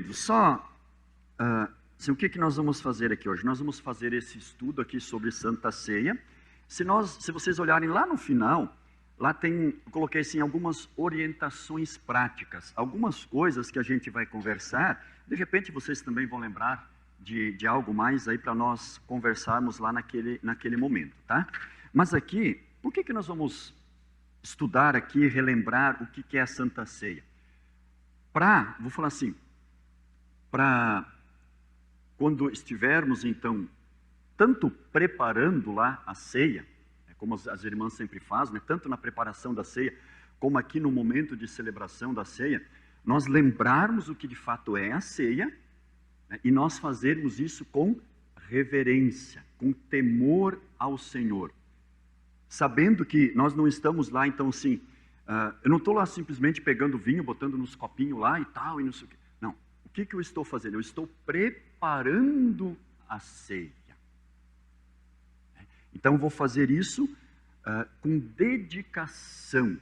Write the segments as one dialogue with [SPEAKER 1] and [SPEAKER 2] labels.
[SPEAKER 1] queridos, assim, o que nós vamos fazer aqui hoje? Nós vamos fazer esse estudo aqui sobre Santa Ceia. Se vocês olharem lá no final, lá eu coloquei assim algumas orientações práticas, algumas coisas que a gente vai conversar. De repente vocês também vão lembrar de algo mais aí para nós conversarmos lá naquele momento, tá? Mas aqui, por que nós vamos estudar aqui, relembrar o que é a Santa Ceia? Vou falar assim, para quando estivermos então, tanto preparando lá a ceia, como as irmãs sempre fazem, né, tanto na preparação da ceia, como aqui no momento de celebração da ceia, nós lembrarmos o que de fato é a ceia, né, e nós fazermos isso com reverência, com temor ao Senhor, sabendo que nós não estamos lá, então assim, eu não estou lá simplesmente pegando vinho, botando nos copinhos lá e tal, e não sei o quê. Não, o que eu estou fazendo? Eu estou preparando a ceia. Então eu vou fazer isso com dedicação.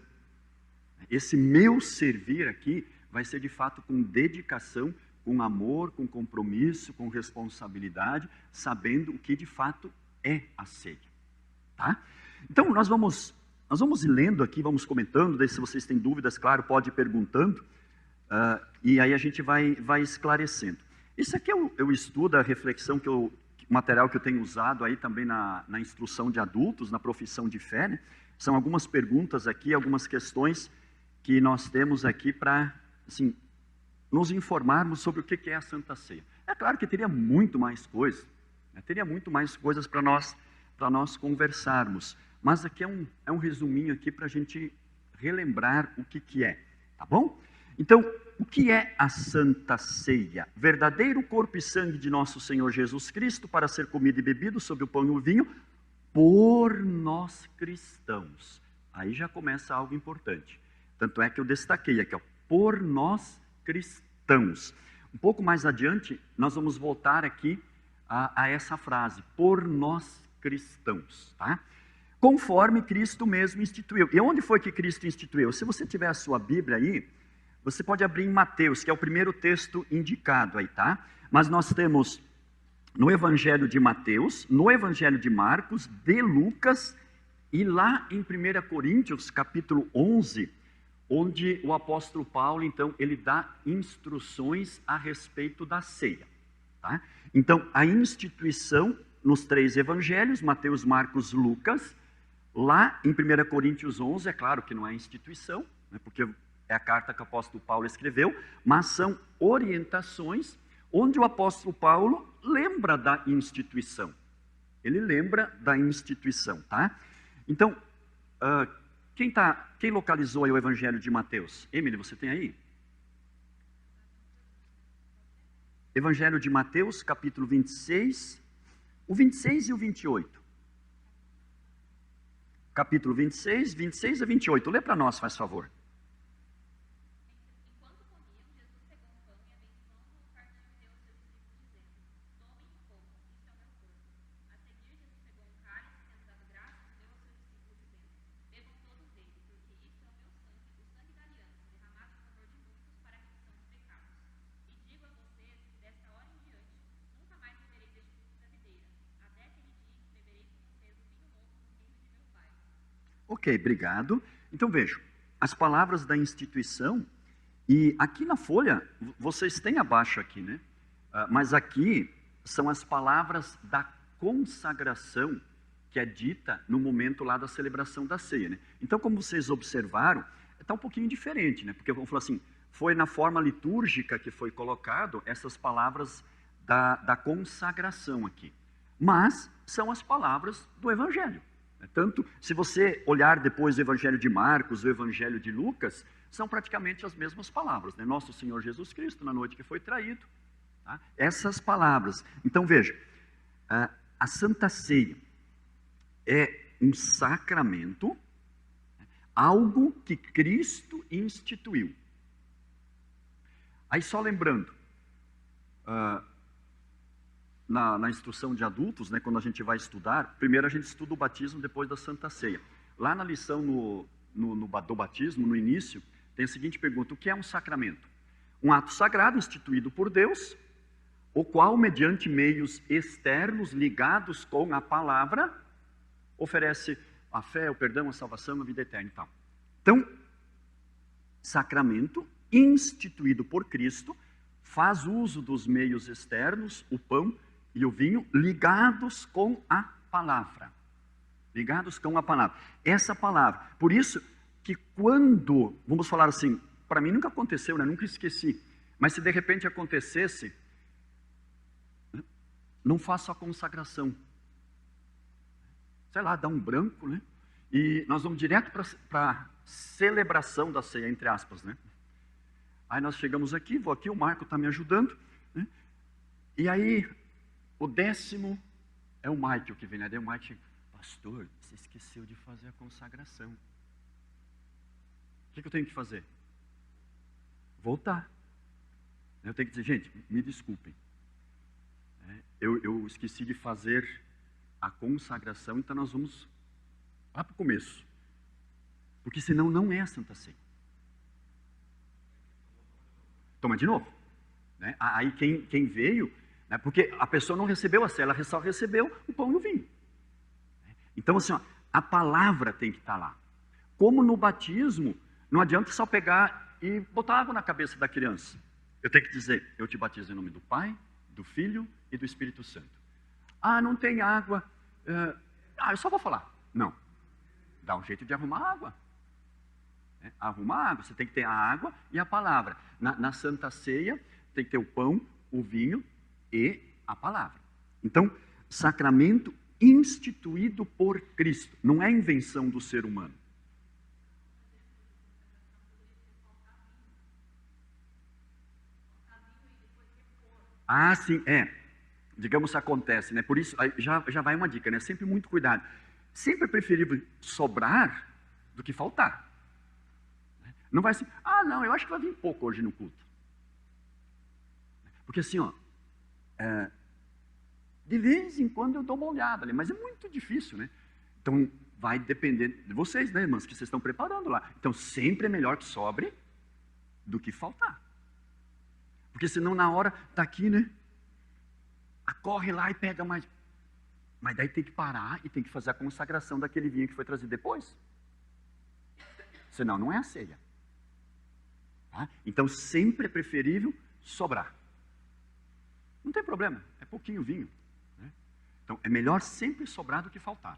[SPEAKER 1] Esse meu servir aqui vai ser de fato com dedicação, com amor, com compromisso, com responsabilidade, sabendo o que de fato é a ceia. Tá? Então nós vamos ir lendo aqui, vamos comentando, daí se vocês têm dúvidas, claro, pode ir perguntando, e aí a gente vai esclarecendo. Isso aqui é o estudo, a reflexão, o material que eu tenho usado aí também na instrução de adultos, na profissão de fé, né? São algumas perguntas aqui, algumas questões que nós temos aqui para, assim, nos informarmos sobre o que é a Santa Ceia. É claro que teria muito mais coisas, né? Teria muito mais coisas para nós conversarmos, mas aqui é um resuminho aqui para a gente relembrar o que é, tá bom? Então, o que é a Santa Ceia? Verdadeiro corpo e sangue de nosso Senhor Jesus Cristo para ser comido e bebido sob o pão e o vinho por nós cristãos. Aí já começa algo importante. Tanto é que eu destaquei aqui, ó, por nós cristãos. Um pouco mais adiante, nós vamos voltar aqui a essa frase, por nós cristãos, tá? Conforme Cristo mesmo instituiu. E onde foi que Cristo instituiu? Se você tiver a sua Bíblia aí, você pode abrir em Mateus, que é o primeiro texto indicado aí, tá? Mas nós temos no Evangelho de Mateus, no Evangelho de Marcos, de Lucas, e lá em 1 Coríntios, capítulo 11, onde o apóstolo Paulo, então, ele dá instruções a respeito da ceia, tá? Então, a instituição nos três evangelhos, Mateus, Marcos, Lucas, lá em 1 Coríntios 11, é claro que não é instituição, né, porque é a carta que o apóstolo Paulo escreveu, mas são orientações onde o apóstolo Paulo lembra da instituição. Ele lembra da instituição, tá? Então, quem localizou aí o Evangelho de Mateus? Emily, você tem aí? Evangelho de Mateus, capítulo 26, o 26 e o 28. Capítulo 26, 26 a 28. Lê para nós, faz favor. Ok, obrigado. Então vejam, as palavras da instituição, e aqui na folha, vocês têm abaixo aqui, né? Mas aqui são as palavras da consagração que é dita no momento lá da celebração da ceia, né? Então, como vocês observaram, está um pouquinho diferente, né? Porque vamos falar assim, foi na forma litúrgica que foi colocado essas palavras da consagração aqui. Mas são as palavras do Evangelho. Tanto, se você olhar depois o Evangelho de Marcos, o Evangelho de Lucas, são praticamente as mesmas palavras, né? Nosso Senhor Jesus Cristo, na noite que foi traído, tá? Essas palavras. Então veja, a Santa Ceia é um sacramento, algo que Cristo instituiu. Aí só lembrando, na instrução de adultos, né, quando a gente vai estudar, primeiro a gente estuda o batismo, depois da Santa Ceia. Lá na lição do batismo, no início, tem a seguinte pergunta: o que é um sacramento? Um ato sagrado instituído por Deus, o qual, mediante meios externos ligados com a palavra, oferece a fé, o perdão, a salvação, a vida eterna e tal. Então, sacramento instituído por Cristo faz uso dos meios externos, o pão e o vinho, ligados com a palavra. Ligados com a palavra. Essa palavra. Por isso que quando, vamos falar assim, para mim nunca aconteceu, né? Nunca esqueci. Mas se de repente acontecesse, não faço a consagração. Sei lá, dá um branco, né? E nós vamos direto para a celebração da ceia, entre aspas, né? Aí nós chegamos aqui, vou aqui, o Marco está me ajudando, né? E aí, o 10º é o Michael que vem, né? Daí o Michael, pastor, você esqueceu de fazer a consagração. O que eu tenho que fazer? Voltar. Eu tenho que dizer, gente, me desculpem. Eu esqueci de fazer a consagração, então nós vamos lá para o começo. Porque senão não é a Santa Ceia. Toma de novo. Né? Aí quem veio, né? Porque a pessoa não recebeu a ceia, ela só recebeu o pão e o vinho. Então assim, ó, a palavra tem que estar lá. Como no batismo, não adianta só pegar e botar água na cabeça da criança. Eu tenho que dizer, eu te batizo em nome do Pai, do Filho e do Espírito Santo. Ah, não tem água. Eu só vou falar. Não. Dá um jeito de arrumar água. Arrumar água. Você tem que ter a água e a palavra. Na Santa Ceia, tem que ter o pão, o vinho e a palavra. Então, sacramento instituído por Cristo. Não é invenção do ser humano. Ah, sim, digamos, acontece, né? Por isso, já vai uma dica, né? Sempre muito cuidado. Sempre é preferível sobrar do que faltar. Não vai assim, não, eu acho que vai vir pouco hoje no culto. Porque assim, ó, de vez em quando eu dou uma olhada ali, mas é muito difícil, né? Então, vai depender de vocês, né, irmãs, que vocês estão preparando lá. Então, sempre é melhor que sobre do que faltar. Porque senão na hora está aqui, né? Corre lá e pega mais. Mas daí tem que parar e tem que fazer a consagração daquele vinho que foi trazido depois. Senão não é a ceia. Tá? Então sempre é preferível sobrar. Não tem problema, é pouquinho vinho. Né? Então é melhor sempre sobrar do que faltar.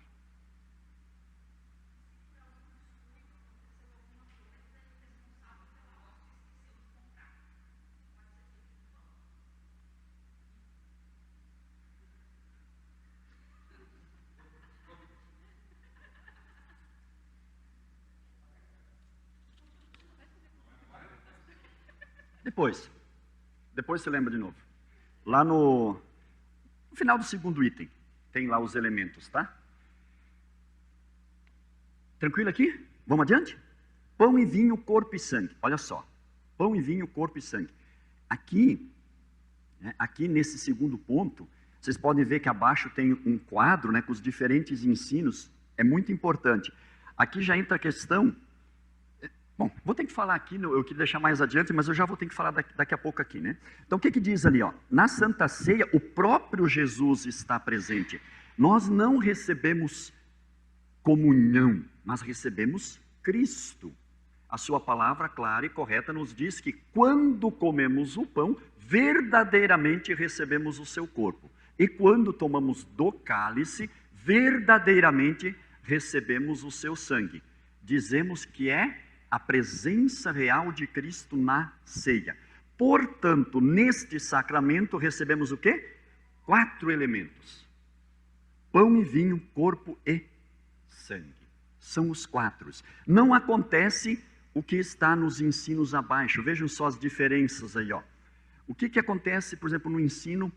[SPEAKER 1] Depois você lembra de novo. Lá no final do segundo item, tem lá os elementos, tá? Tranquilo aqui? Vamos adiante? Pão e vinho, corpo e sangue. Olha só. Pão e vinho, corpo e sangue. Aqui nesse segundo ponto, vocês podem ver que abaixo tem um quadro, né, com os diferentes ensinos. É muito importante. Aqui já entra a questão. Bom, vou ter que falar aqui, eu queria deixar mais adiante, mas eu já vou ter que falar daqui a pouco aqui, né? Então, o que diz ali, ó? Na Santa Ceia, o próprio Jesus está presente. Nós não recebemos comunhão, mas recebemos Cristo. A sua palavra clara e correta nos diz que quando comemos o pão, verdadeiramente recebemos o seu corpo. E quando tomamos do cálice, verdadeiramente recebemos o seu sangue. Dizemos que é a presença real de Cristo na ceia. Portanto, neste sacramento recebemos o quê? 4 elementos. Pão e vinho, corpo e sangue. São os 4. Não acontece o que está nos ensinos abaixo. Vejam só as diferenças aí, ó. O que acontece, por exemplo, no ensino,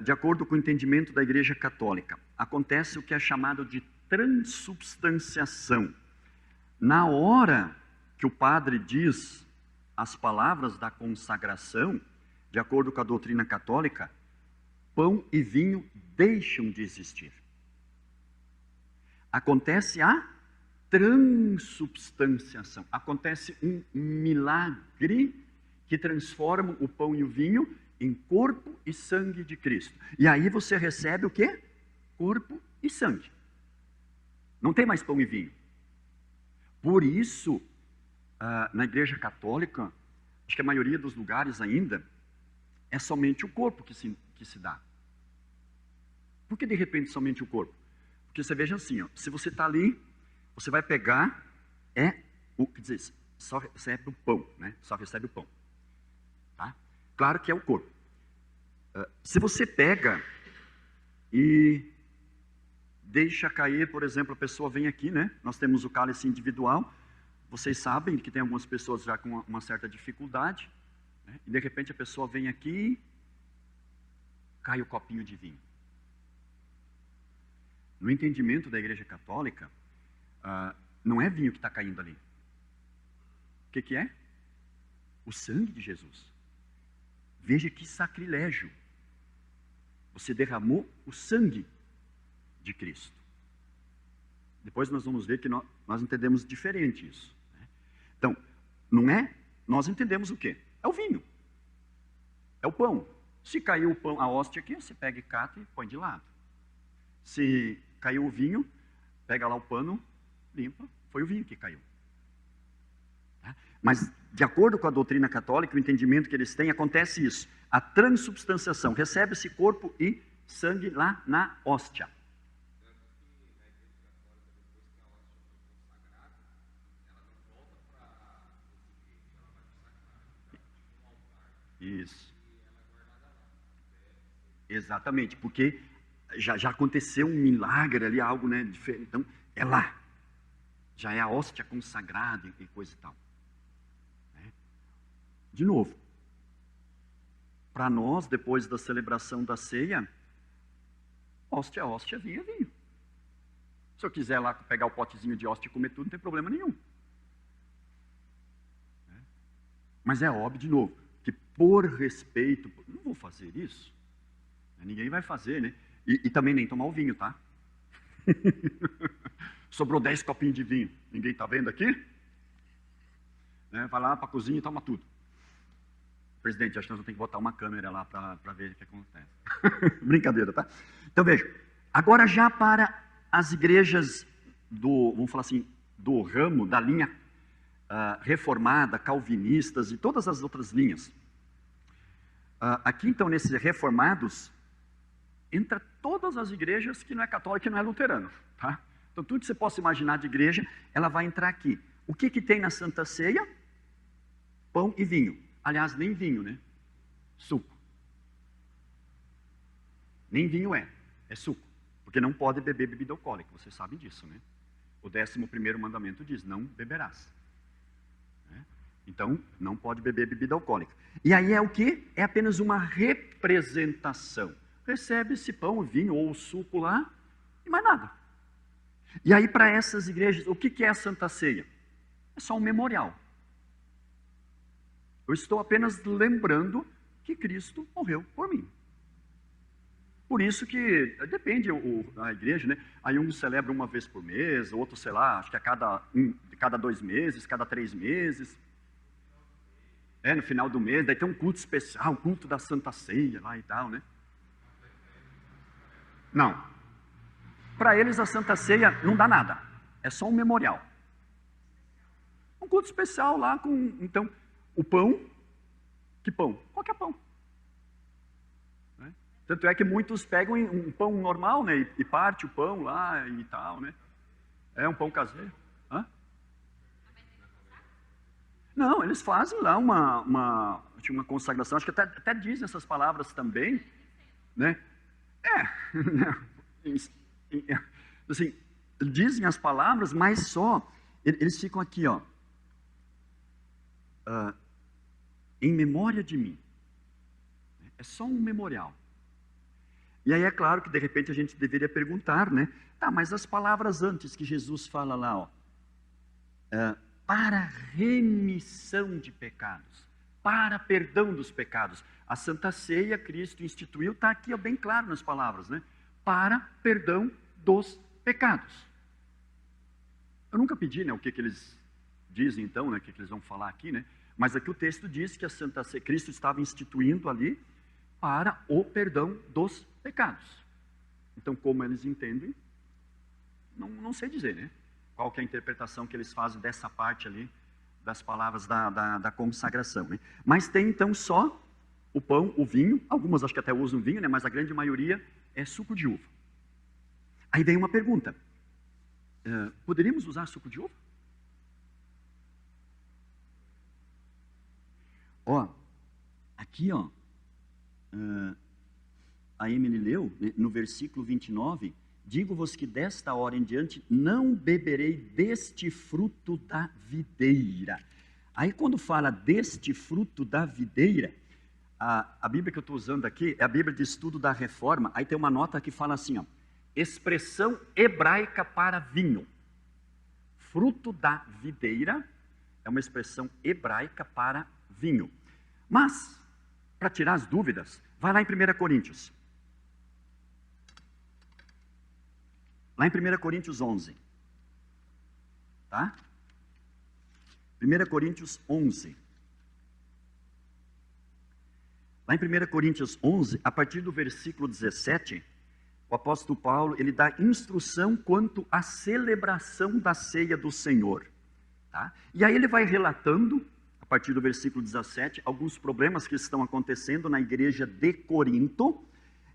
[SPEAKER 1] de acordo com o entendimento da Igreja Católica? Acontece o que é chamado de transubstanciação. Na hora que o padre diz as palavras da consagração, de acordo com a doutrina católica, pão e vinho deixam de existir. Acontece a transubstanciação. Acontece um milagre que transformam o pão e o vinho em corpo e sangue de Cristo. E aí você recebe o quê? Corpo e sangue. Não tem mais pão e vinho. Por isso, na Igreja Católica, acho que a maioria dos lugares ainda, é somente o corpo que se dá. Por que de repente somente o corpo? Porque você veja assim, ó, se você está ali, você vai pegar, quer dizer, só recebe o pão, né? Só recebe o pão. Tá? Claro que é o corpo. Se você pega e deixa cair, por exemplo, a pessoa vem aqui, né? Nós temos o cálice individual. Vocês sabem que tem algumas pessoas já com uma certa dificuldade, né? E de repente a pessoa vem aqui, cai o copinho de vinho. No entendimento da Igreja Católica, não é vinho que está caindo ali. O que é? O sangue de Jesus. Veja que sacrilégio. Você derramou o sangue de Cristo. Depois nós vamos ver que nós entendemos diferente isso, né? Então, não é? Nós entendemos o quê? É o vinho. É o pão. Se caiu o pão, a hóstia aqui, você pega e cata e põe de lado. Se caiu o vinho, pega lá o pano, limpa, foi o vinho que caiu. Tá? Mas, de acordo com a doutrina católica, o entendimento que eles têm, acontece isso. A transubstanciação, recebe-se corpo e sangue lá na hóstia. Isso. Exatamente, porque já aconteceu um milagre ali, algo, né, diferente. Então, é lá. Já é a hóstia consagrada e coisa e tal. Né? De novo, para nós, depois da celebração da ceia, hóstia, hóstia, vinho, vinho. Se eu quiser lá pegar o potezinho de hóstia e comer tudo, não tem problema nenhum. Né? Mas é óbvio, de novo, que por respeito, não vou fazer isso. Ninguém vai fazer, né? E também nem tomar o vinho, tá? Sobrou 10 copinhos de vinho. Ninguém está vendo aqui? Né? Vai lá para a cozinha e toma tudo. Presidente, acho que nós vamos ter que botar uma câmera lá para ver o que acontece. Brincadeira, tá? Então veja, agora já para as igrejas vamos falar assim, do ramo, da linha reformada, calvinistas e todas as outras linhas. Aqui então, nesses reformados, entra todas as igrejas que não é católica e não é luterano, tá? Então tudo que você possa imaginar de igreja, ela vai entrar aqui. O que tem na Santa Ceia? Pão e vinho. Aliás, nem vinho, né? Suco. Nem vinho é suco. Porque não pode beber bebida alcoólica, vocês sabem disso, né? O 11º mandamento diz, não beberás. Né? Então, não pode beber bebida alcoólica. E aí é o quê? É apenas uma representação. Recebe esse pão, o vinho ou o suco lá, e mais nada. E aí para essas igrejas, o que é a Santa Ceia? É só um memorial. Eu estou apenas lembrando que Cristo morreu por mim. Por isso que, depende a igreja, né? Aí um celebra uma vez por mês, outro, sei lá, acho que a cada 2 meses, cada 3 meses. No final do mês, daí tem um culto especial, um culto da Santa Ceia lá e tal, né? Não. Para eles a Santa Ceia não dá nada. É só um memorial. Um culto especial lá com, então, o pão. Que pão? Qualquer pão. Né? Tanto é que muitos pegam um pão normal, né? E parte o pão lá e tal, né? É um pão caseiro. Hã? Não, eles fazem lá uma consagração. Acho que até dizem essas palavras também, né? Assim, dizem as palavras, mas só, eles ficam aqui, ó, em memória de mim. É só um memorial. E aí é claro que de repente a gente deveria perguntar, né? Tá, mas as palavras antes que Jesus fala lá, ó, para remissão de pecados, para perdão dos pecados. A Santa Ceia, Cristo instituiu, está aqui ó, bem claro nas palavras, né? Para perdão dos pecados. Eu nunca pedi, né, o que eles dizem então, né, o que eles vão falar aqui, né? Mas aqui o texto diz que a Santa Ceia, Cristo estava instituindo ali para o perdão dos pecados. Então, como eles entendem, não sei dizer, né? Qual que é a interpretação que eles fazem dessa parte ali, das palavras da consagração, né? Mas tem então só o pão, o vinho, algumas acho que até usam vinho, né? Mas a grande maioria é suco de uva. Aí vem uma pergunta, poderíamos usar suco de uva? Ó, aqui ó, a Emily leu, né, no versículo 29, digo-vos que desta hora em diante não beberei deste fruto da videira. Aí quando fala deste fruto da videira, a Bíblia que eu estou usando aqui é a Bíblia de Estudo da Reforma, aí tem uma nota que fala assim, ó, expressão hebraica para vinho. Fruto da videira é uma expressão hebraica para vinho. Mas, para tirar as dúvidas, vai lá em 1 Coríntios. Lá em 1 Coríntios 11. Tá? 1 Coríntios 11. Lá em 1 Coríntios 11, a partir do versículo 17, o apóstolo Paulo, ele dá instrução quanto à celebração da ceia do Senhor. Tá? E aí ele vai relatando, a partir do versículo 17, alguns problemas que estão acontecendo na igreja de Corinto.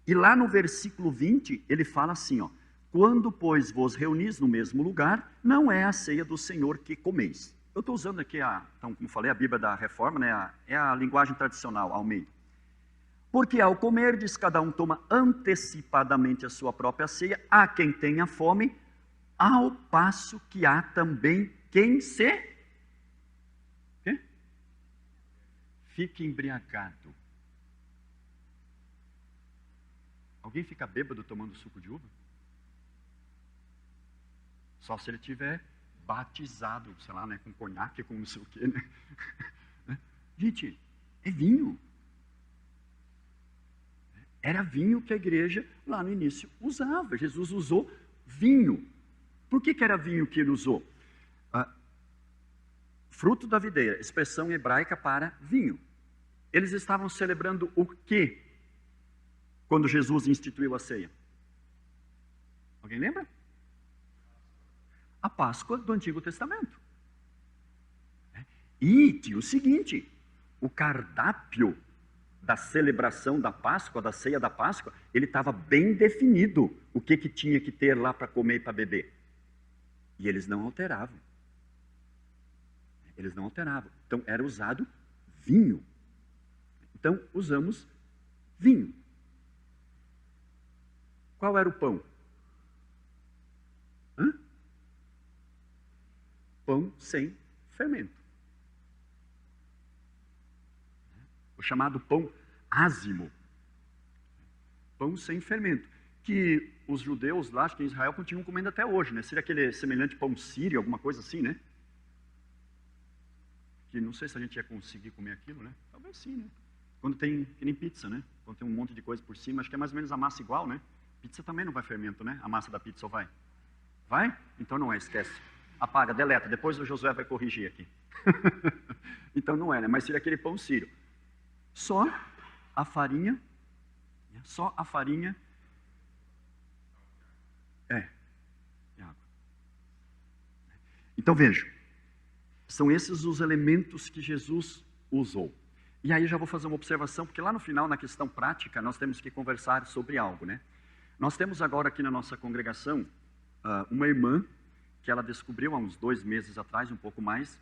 [SPEAKER 1] E lá no versículo 20, ele fala assim, ó, quando, pois, vos reunis no mesmo lugar, não é a ceia do Senhor que comeis. Eu estou usando aqui, então, como falei, a Bíblia da Reforma, né, é a linguagem tradicional, Almeida. Porque ao comerdes, cada um toma antecipadamente a sua própria ceia, há quem tenha fome, ao passo que há também quem se... Quê? Fique embriagado. Alguém fica bêbado tomando suco de uva? Só se ele tiver batizado, sei lá, né, com conhaque, com não sei o quê, né? Gente, é vinho. Era vinho que a igreja, lá no início, usava. Jesus usou vinho. Por que era vinho que ele usou? Fruto da videira, expressão hebraica para vinho. Eles estavam celebrando o quê? Quando Jesus instituiu a ceia? Alguém lembra? A Páscoa do Antigo Testamento. E tinha o seguinte, o cardápio da celebração da Páscoa, da ceia da Páscoa, ele estava bem definido o que tinha que ter lá para comer e para beber. E eles não alteravam. Eles não alteravam. Então era usado vinho. Então usamos vinho. Qual era o pão? Pão sem fermento. O chamado pão ázimo. Pão sem fermento. Que os judeus lá, acho que em Israel, continuam comendo até hoje, né? Seria aquele semelhante pão sírio, alguma coisa assim, né? Que não sei se a gente ia conseguir comer aquilo, né? Talvez sim, né? Quando tem, que nem pizza, né? Quando tem um monte de coisa por cima, acho que é mais ou menos a massa igual, né? Pizza também não vai fermento, né? A massa da pizza ou vai? Vai? Então não é, esquece. Apaga, deleta, depois o Josué vai corrigir aqui. Então não é, né? Mas seria aquele pão sírio. Só a farinha, e água. Então veja, são esses os elementos que Jesus usou. E aí já vou fazer uma observação, porque lá no final, na questão prática, nós temos que conversar sobre algo, né? Nós temos agora aqui na nossa congregação, uma irmã, que ela descobriu há uns 2 meses atrás, um pouco mais,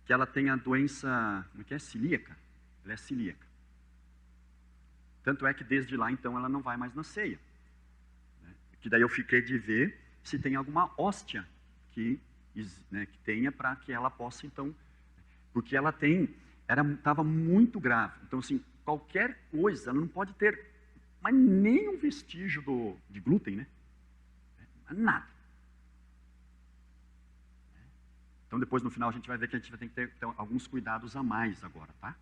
[SPEAKER 1] que ela tem a doença, como é que é? Celíaca. Ela é celíaca. Tanto é que desde lá, então, ela não vai mais na ceia. Né? Que daí eu fiquei de ver se tem alguma hóstia que tenha para que ela possa, então... Porque ela estava muito grave. Então, assim, qualquer coisa, ela não pode ter mas nem um vestígio de glúten, né? Nada. Então, depois, no final, a gente vai ver que a gente vai ter que ter então, alguns cuidados a mais agora, tá?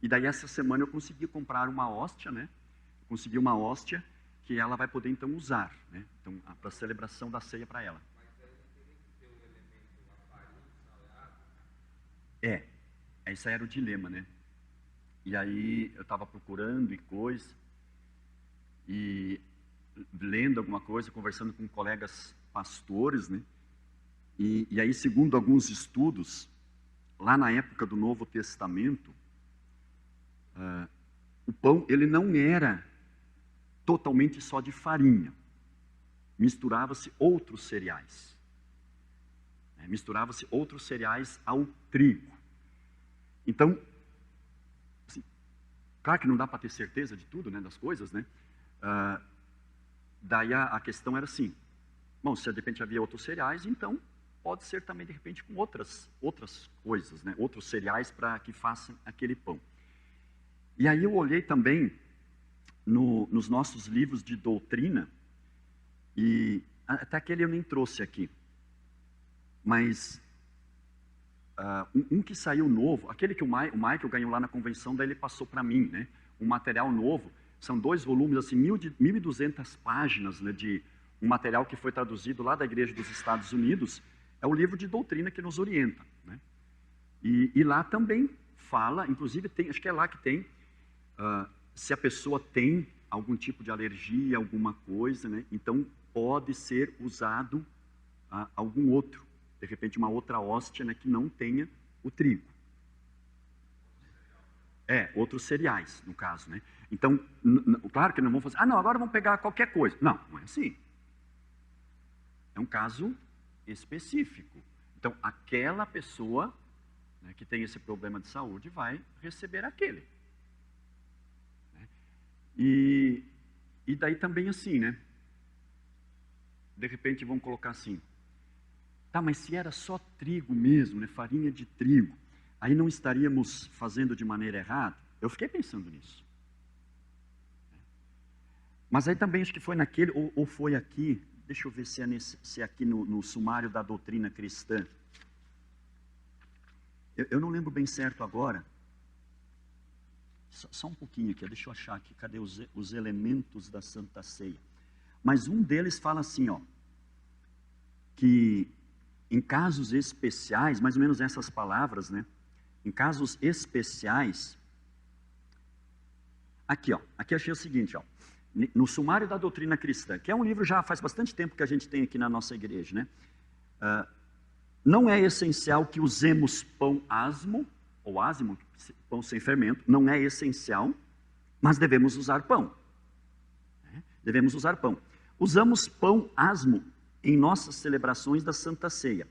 [SPEAKER 1] E daí, essa semana, eu consegui comprar uma hóstia, né? Eu consegui uma hóstia que ela vai poder, então, usar, né? Então, para a celebração da ceia para ela. Mas aí teria que ter o elemento da farinha, sal e água? esse aí era o dilema, né? E aí eu estava procurando e coisa, e lendo alguma coisa, conversando com colegas pastores, né? E aí, segundo alguns estudos, lá na época do Novo Testamento, o pão, ele não era totalmente só de farinha. Misturava-se outros cereais. Misturava-se outros cereais ao trigo. Então, assim, claro que não dá para ter certeza de tudo, né, das coisas, né? Daí a questão era assim, bom, se de repente havia outros cereais, então pode ser também de repente com outras coisas, né? Outros cereais para que façam aquele pão. E aí eu olhei também nos nossos livros de doutrina, e até aquele eu nem trouxe aqui, mas um que saiu novo, aquele que o Michael ganhou lá na convenção, daí ele passou para mim, né? Um material novo, são 2 volumes, assim, 1.200 páginas, né, de um material que foi traduzido lá da Igreja dos Estados Unidos, é o livro de doutrina que nos orienta, né? E lá também fala, inclusive tem, acho que é lá que tem, se a pessoa tem algum tipo de alergia, alguma coisa, né, então pode ser usado algum outro, de repente uma outra hóstia, né, que não tenha o trigo. Outros cereais, no caso, né? Então, claro que não vão fazer, não, agora vamos pegar qualquer coisa. Não, não é assim. É um caso específico. Então, aquela pessoa, né, que tem esse problema de saúde vai receber aquele. Né? E daí também assim, né? De repente vão colocar assim, tá, mas se era só trigo mesmo, né, farinha de trigo, aí não estaríamos fazendo de maneira errada? Eu fiquei pensando nisso. Mas aí também acho que foi naquele, ou foi aqui, deixa eu ver se é aqui no sumário da doutrina cristã. Eu não lembro bem certo agora. Só um pouquinho aqui, deixa eu achar aqui, cadê os elementos da Santa Ceia? Mas um deles fala assim, ó, que em casos especiais, mais ou menos essas palavras, né? Em casos especiais, aqui achei o seguinte, ó, no sumário da doutrina cristã, que é um livro já faz bastante tempo que a gente tem aqui na nossa igreja, né? Não é essencial que usemos pão asmo, ou ázimo, pão sem fermento, não é essencial, mas devemos usar pão. Devemos usar pão. Usamos pão asmo em nossas celebrações da Santa Ceia,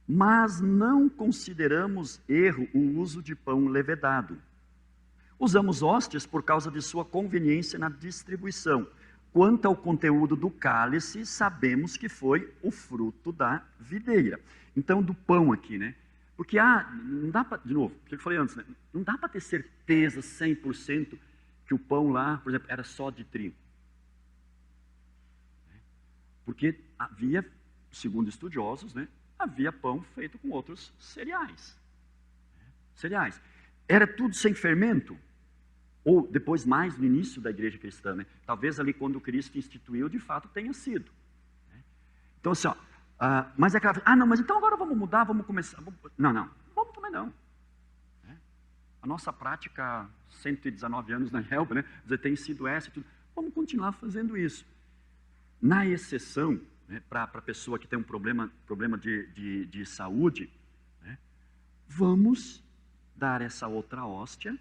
[SPEAKER 1] mas não consideramos erro o uso de pão levedado. Usamos hóstias por causa de sua conveniência na distribuição. Quanto ao conteúdo do cálice, sabemos que foi o fruto da videira. Então, do pão aqui, né? Porque, não dá para, de novo, o que eu falei antes, né? Não dá para ter certeza 100% que o pão lá, por exemplo, era só de trigo. Porque havia, segundo estudiosos, né? Havia pão feito com outros cereais. Cereais. Era tudo sem fermento? Ou depois mais no início da igreja cristã, né? Talvez ali quando Cristo instituiu, de fato tenha sido. Então assim, mas é aquela, não, mas então agora vamos mudar, vamos começar. Não, vamos também não. A nossa prática, 119 anos na Help, né? Tem sido essa e tudo. Vamos continuar fazendo isso. Na exceção, né, para a pessoa que tem um problema de saúde, né, vamos dar essa outra hóstia.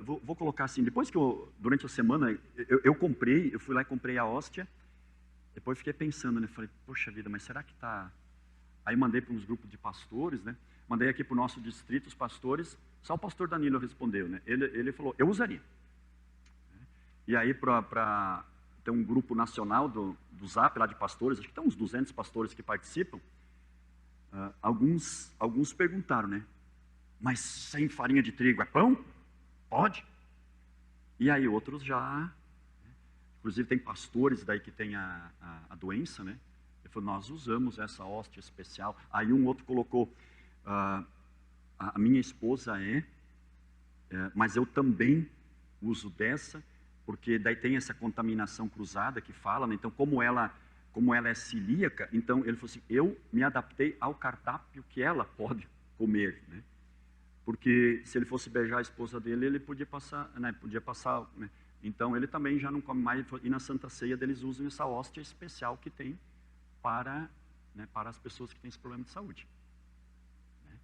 [SPEAKER 1] Vou colocar assim, depois que durante a semana, eu fui lá e comprei a hóstia, depois fiquei pensando, né, falei, poxa vida, mas será que está... Aí mandei para uns grupos de pastores, né, mandei aqui para o nosso distrito, os pastores, só o pastor Danilo respondeu, né, ele falou, eu usaria. E aí tem um grupo nacional do Zap, lá de pastores, acho que tem uns 200 pastores que participam, alguns perguntaram, né, mas sem farinha de trigo é pão? Pode. E aí outros já, inclusive tem pastores daí que tem a doença, né? Ele falou, nós usamos essa hóstia especial. Aí um outro colocou, a minha esposa mas eu também uso dessa, porque daí tem essa contaminação cruzada que fala, né? Então como ela é celíaca, então ele falou assim, eu me adaptei ao cardápio que ela pode comer, né? Porque se ele fosse beijar a esposa dele, ele podia passar, né? Né? Então ele também já não come mais. E na Santa Ceia eles usam essa hóstia especial que tem para, né, para as pessoas que têm esse problema de saúde. Né?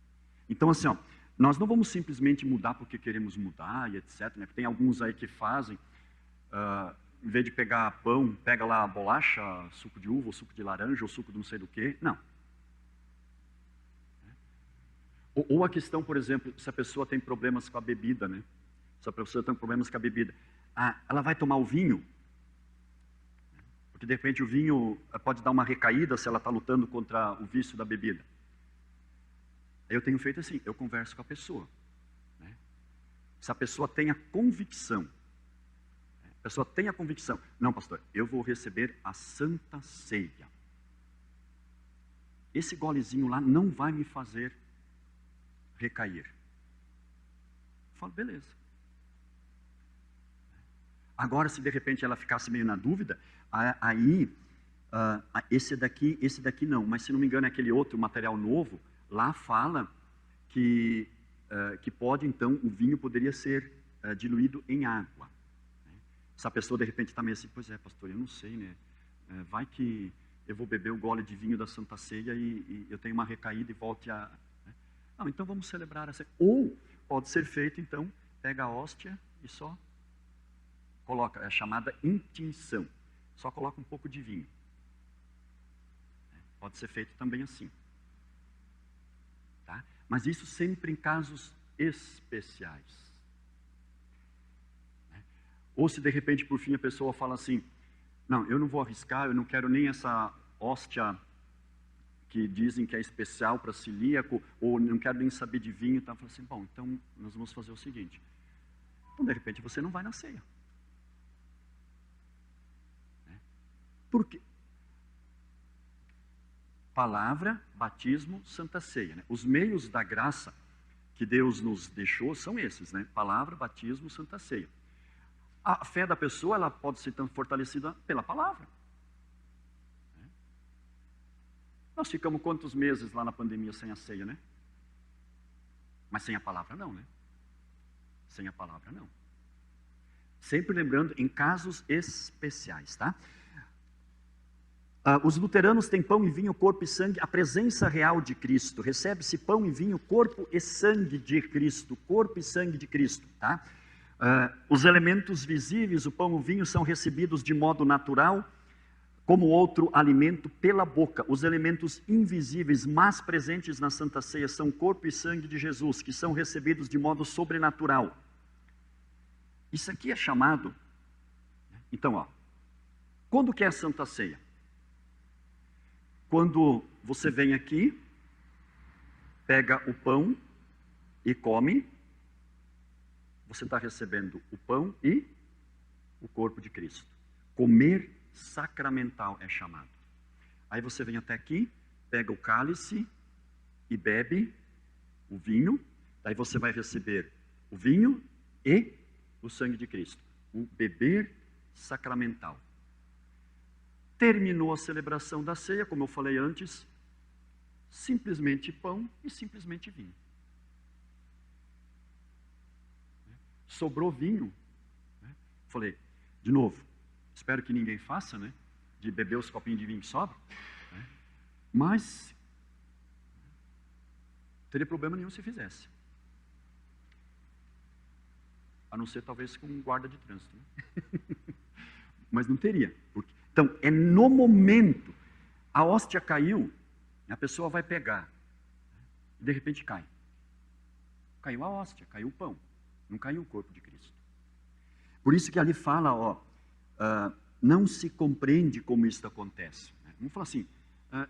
[SPEAKER 1] Então assim, ó, nós não vamos simplesmente mudar porque queremos mudar e etc. Né? Tem alguns aí que fazem, em vez de pegar pão, pega lá a bolacha, suco de uva, ou suco de laranja, ou suco de não sei do que. Não. Ou a questão, por exemplo, se a pessoa tem problemas com a bebida, né? Se a pessoa tem problemas com a bebida, ela vai tomar o vinho, porque de repente o vinho pode dar uma recaída se ela está lutando contra o vício da bebida. Eu tenho feito assim, eu converso com a pessoa. Né? Se a pessoa tem a convicção, não pastor, eu vou receber a Santa Ceia. Esse golezinho lá não vai me fazer recair. Eu falo, beleza. Agora, se de repente ela ficasse meio na dúvida, aí, esse daqui não, mas se não me engano é aquele outro material novo, lá fala que pode então, o vinho poderia ser diluído em água. Né? Se a pessoa de repente está meio assim, pois é pastor, eu não sei, né? Vai que eu vou beber o gole de vinho da Santa Ceia e eu tenho uma recaída e volte a... Não, então vamos celebrar essa. Ou pode ser feito, então, pega a hóstia e só coloca, é a chamada intinção. Só coloca um pouco de vinho. Pode ser feito também assim. Tá? Mas isso sempre em casos especiais. Ou se de repente, por fim, a pessoa fala assim, não, eu não vou arriscar, eu não quero nem essa hóstia que dizem que é especial para celíaco, ou não quero nem saber de vinho, tá? Fala assim, bom, então nós vamos fazer o seguinte. Então, de repente, você não vai na ceia. Né? Por quê? Palavra, batismo, Santa Ceia. Né? Os meios da graça que Deus nos deixou são esses, né? Palavra, batismo, Santa Ceia. A fé da pessoa, ela pode ser tão fortalecida pela palavra. Nós ficamos quantos meses lá na pandemia sem a ceia, né? Mas sem a palavra não, né? Sem a palavra não. Sempre lembrando, em casos especiais, tá? Os luteranos têm pão e vinho, corpo e sangue, a presença real de Cristo. Recebe-se pão e vinho, corpo e sangue de Cristo. Corpo e sangue de Cristo, tá? Os elementos visíveis, o pão e o vinho, são recebidos de modo natural, como outro alimento pela boca. Os elementos invisíveis, mas presentes na Santa Ceia, são corpo e sangue de Jesus, que são recebidos de modo sobrenatural. Isso aqui é chamado... Então, ó, quando que é a Santa Ceia? Quando você vem aqui, pega o pão e come, você está recebendo o pão e o corpo de Cristo. Comer sacramental é chamado. Aí você vem até aqui, pega o cálice e bebe o vinho. Daí você vai receber o vinho e o sangue de Cristo. O beber sacramental. Terminou a celebração da ceia, como eu falei antes, simplesmente pão e simplesmente vinho. Sobrou vinho. Falei, de novo, espero que ninguém faça, né? De beber os copinhos de vinho que sobram. Né? Mas, não teria problema nenhum se fizesse. A não ser talvez com um guarda de trânsito. Né? Mas não teria. Então, é no momento, a hóstia caiu, a pessoa vai pegar. E de repente cai. Caiu a hóstia, caiu o pão. Não caiu o corpo de Cristo. Por isso que ali fala, ó, não se compreende como isso acontece. Né? Vamos falar assim,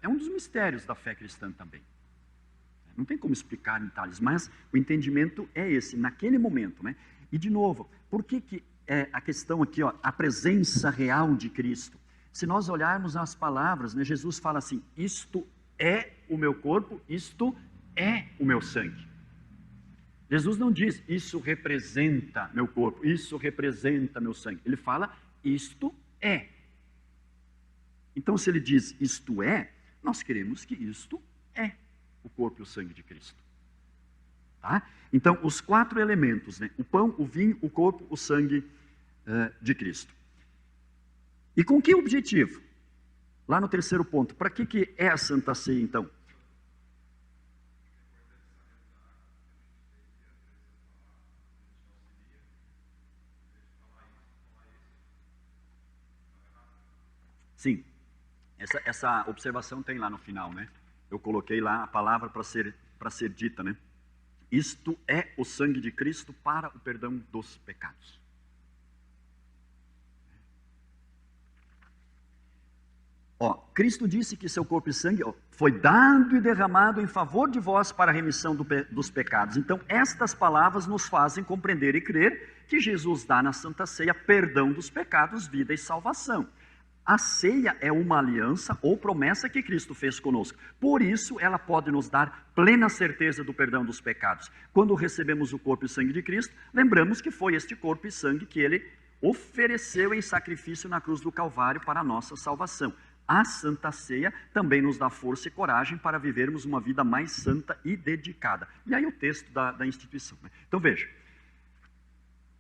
[SPEAKER 1] é um dos mistérios da fé cristã também. Não tem como explicar em detalhes, mas o entendimento é esse, naquele momento. Né? E de novo, por que é a questão aqui, ó, a presença real de Cristo? Se nós olharmos as palavras, né, Jesus fala assim, isto é o meu corpo, isto é o meu sangue. Jesus não diz, isso representa meu corpo, isso representa meu sangue. Ele fala, isto é. Então, se ele diz, isto é, nós queremos que isto é o corpo e o sangue de Cristo. Tá? Então, os 4 elementos, né? O pão, o vinho, o corpo, o sangue de Cristo. E com que objetivo? Lá no 3º ponto, para que é a Santa Ceia então? Sim, essa observação tem lá no final, né? Eu coloquei lá a palavra para ser dita, né? Isto é o sangue de Cristo para o perdão dos pecados. Ó, Cristo disse que seu corpo e sangue foi dado e derramado em favor de vós para a remissão dos pecados. Então, estas palavras nos fazem compreender e crer que Jesus dá na Santa Ceia perdão dos pecados, vida e salvação. A ceia é uma aliança ou promessa que Cristo fez conosco. Por isso, ela pode nos dar plena certeza do perdão dos pecados. Quando recebemos o corpo e sangue de Cristo, lembramos que foi este corpo e sangue que Ele ofereceu em sacrifício na cruz do Calvário para a nossa salvação. A Santa Ceia também nos dá força e coragem para vivermos uma vida mais santa e dedicada. E aí o texto da instituição. Né? Então veja,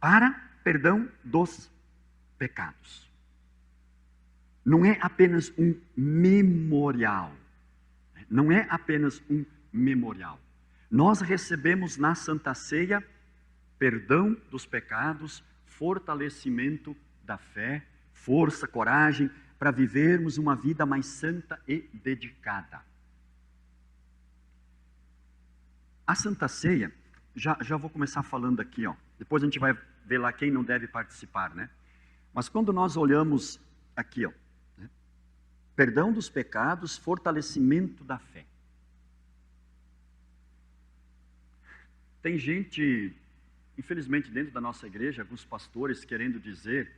[SPEAKER 1] para perdão dos pecados. Não é apenas um memorial. Não é apenas um memorial. Nós recebemos na Santa Ceia perdão dos pecados, fortalecimento da fé, força, coragem, para vivermos uma vida mais santa e dedicada. A Santa Ceia, já vou começar falando aqui, ó. Depois a gente vai ver lá quem não deve participar, né? Mas quando nós olhamos aqui, ó, né? Perdão dos pecados, fortalecimento da fé. Tem gente, infelizmente dentro da nossa igreja, alguns pastores querendo dizer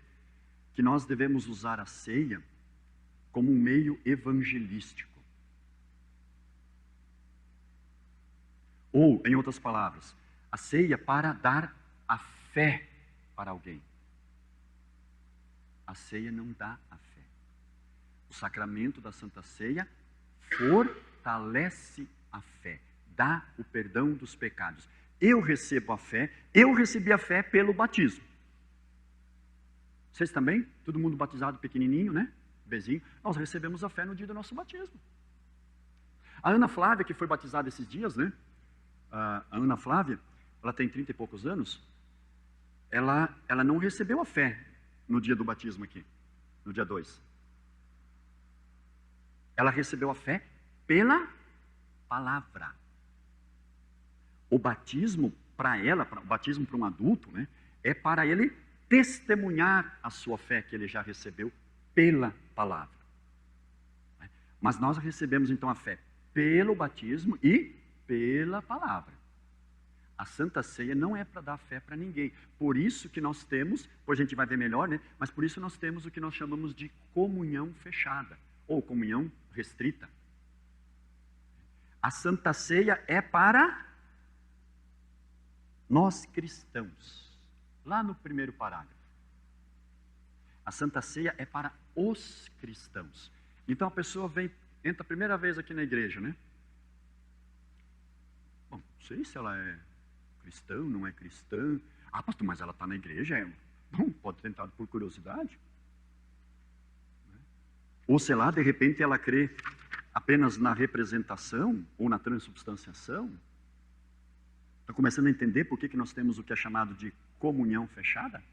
[SPEAKER 1] que nós devemos usar a ceia como um meio evangelístico. Ou, em outras palavras, a ceia para dar a fé para alguém. A ceia não dá a fé. O sacramento da Santa Ceia fortalece a fé, dá o perdão dos pecados. Eu recebo a fé, eu recebi a fé pelo batismo. Vocês também? Todo mundo batizado pequenininho, né? Bezinho. Nós recebemos a fé no dia do nosso batismo. A Ana Flávia, que foi batizada esses dias, né? A Ana Flávia, ela tem 30 e poucos anos. Ela não recebeu a fé no dia do batismo aqui, no dia 2. Ela recebeu a fé pela palavra. O batismo para ela, o batismo para um adulto, né? É para ele testemunhar a sua fé que ele já recebeu pela palavra. Mas nós recebemos então a fé pelo batismo e pela palavra. A Santa Ceia não é para dar fé para ninguém. Por isso que nós temos, depois a gente vai ver melhor, né? Mas por isso nós temos o que nós chamamos de comunhão fechada, ou comunhão restrita. A Santa Ceia é para nós cristãos. Lá no primeiro parágrafo. A Santa Ceia é para os cristãos. Então a pessoa entra a primeira vez aqui na igreja, né? Bom, não sei se ela é cristã, não é cristã. Ah, pastor, mas ela está na igreja. Bom, pode ter entrado por curiosidade. Ou sei lá, de repente ela crê apenas na representação ou na transubstanciação. Está começando a entender por que nós temos o que é chamado de comunhão fechada?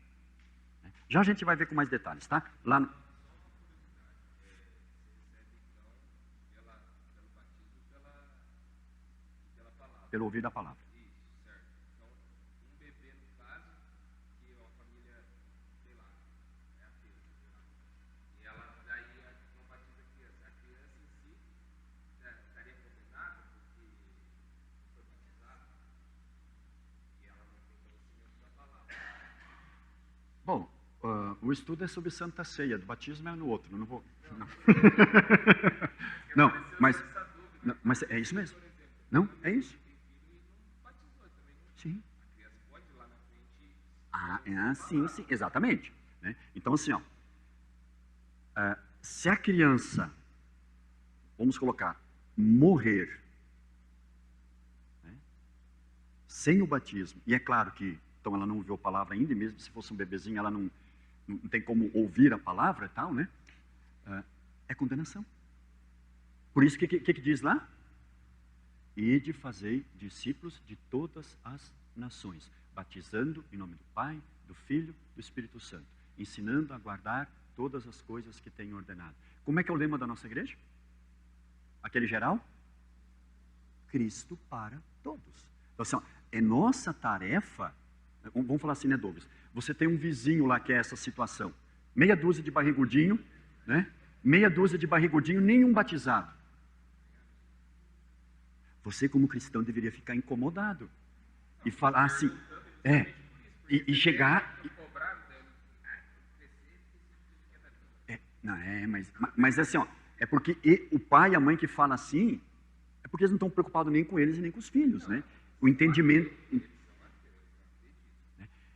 [SPEAKER 1] Já a gente vai ver com mais detalhes, tá? Lá no... Pelo ouvir da palavra. Bom, o estudo é sobre Santa Ceia, do batismo é no outro, não vou... Não, mas é isso mesmo? Não, é isso? Sim. Sim, exatamente. Né? Então assim, ó, se a criança, vamos colocar, morrer, né? sem o batismo, e é claro que, então ela não ouviu a palavra ainda, e mesmo se fosse um bebezinho, ela não tem como ouvir a palavra e tal, né? É condenação. Por isso, o que diz lá? Ide fazei discípulos de todas as nações, batizando em nome do Pai, do Filho, do Espírito Santo, ensinando a guardar todas as coisas que tenho ordenado. Como é que é o lema da nossa igreja? Aquele geral? Cristo para todos. Então, assim, é nossa tarefa, vamos falar assim, né, Douglas? Você tem um vizinho lá que é essa situação, meia dúzia de barrigudinho, né? Meia dúzia de barrigudinho, nenhum batizado. Você, como cristão, deveria ficar incomodado e falar assim, e chegar. Mas assim, ó, é porque o pai e a mãe que falam assim, é porque eles não estão preocupados nem com eles e nem com os filhos, né? O entendimento.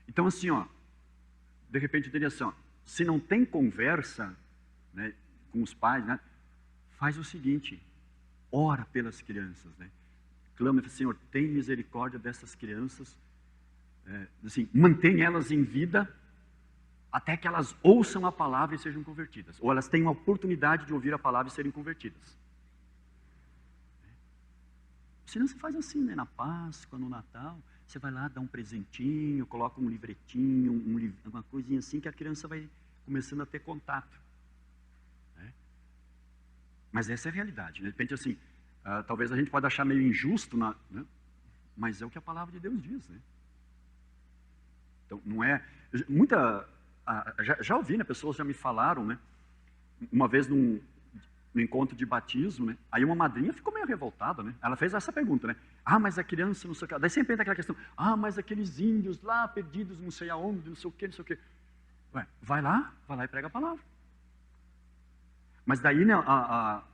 [SPEAKER 1] Então, assim, ó, de repente, eu diria assim, ó, se não tem conversa, né, com os pais, né, faz o seguinte, ora pelas crianças, né? Clama, Senhor, tem misericórdia dessas crianças, assim, mantém elas em vida até que elas ouçam a palavra e sejam convertidas, ou elas tenham a oportunidade de ouvir a palavra e serem convertidas. Senão você faz assim, né? Na Páscoa, no Natal, você vai lá, dá um presentinho, coloca um livretinho, uma coisinha assim, que a criança vai começando a ter contato. Né? Mas essa é a realidade. De repente, assim, talvez a gente pode achar meio injusto, né? Mas é o que a palavra de Deus diz. Né? Então, não é... Já ouvi, né? Pessoas já me falaram, né? Uma vez no encontro de batismo, né? Aí uma madrinha ficou meio revoltada, né? Ela fez essa pergunta, né? Mas a criança não sei o que. Daí sempre entra aquela questão, mas aqueles índios lá perdidos não sei aonde, não sei o que, não sei o que. Ué, vai lá e prega a palavra. Mas daí, né,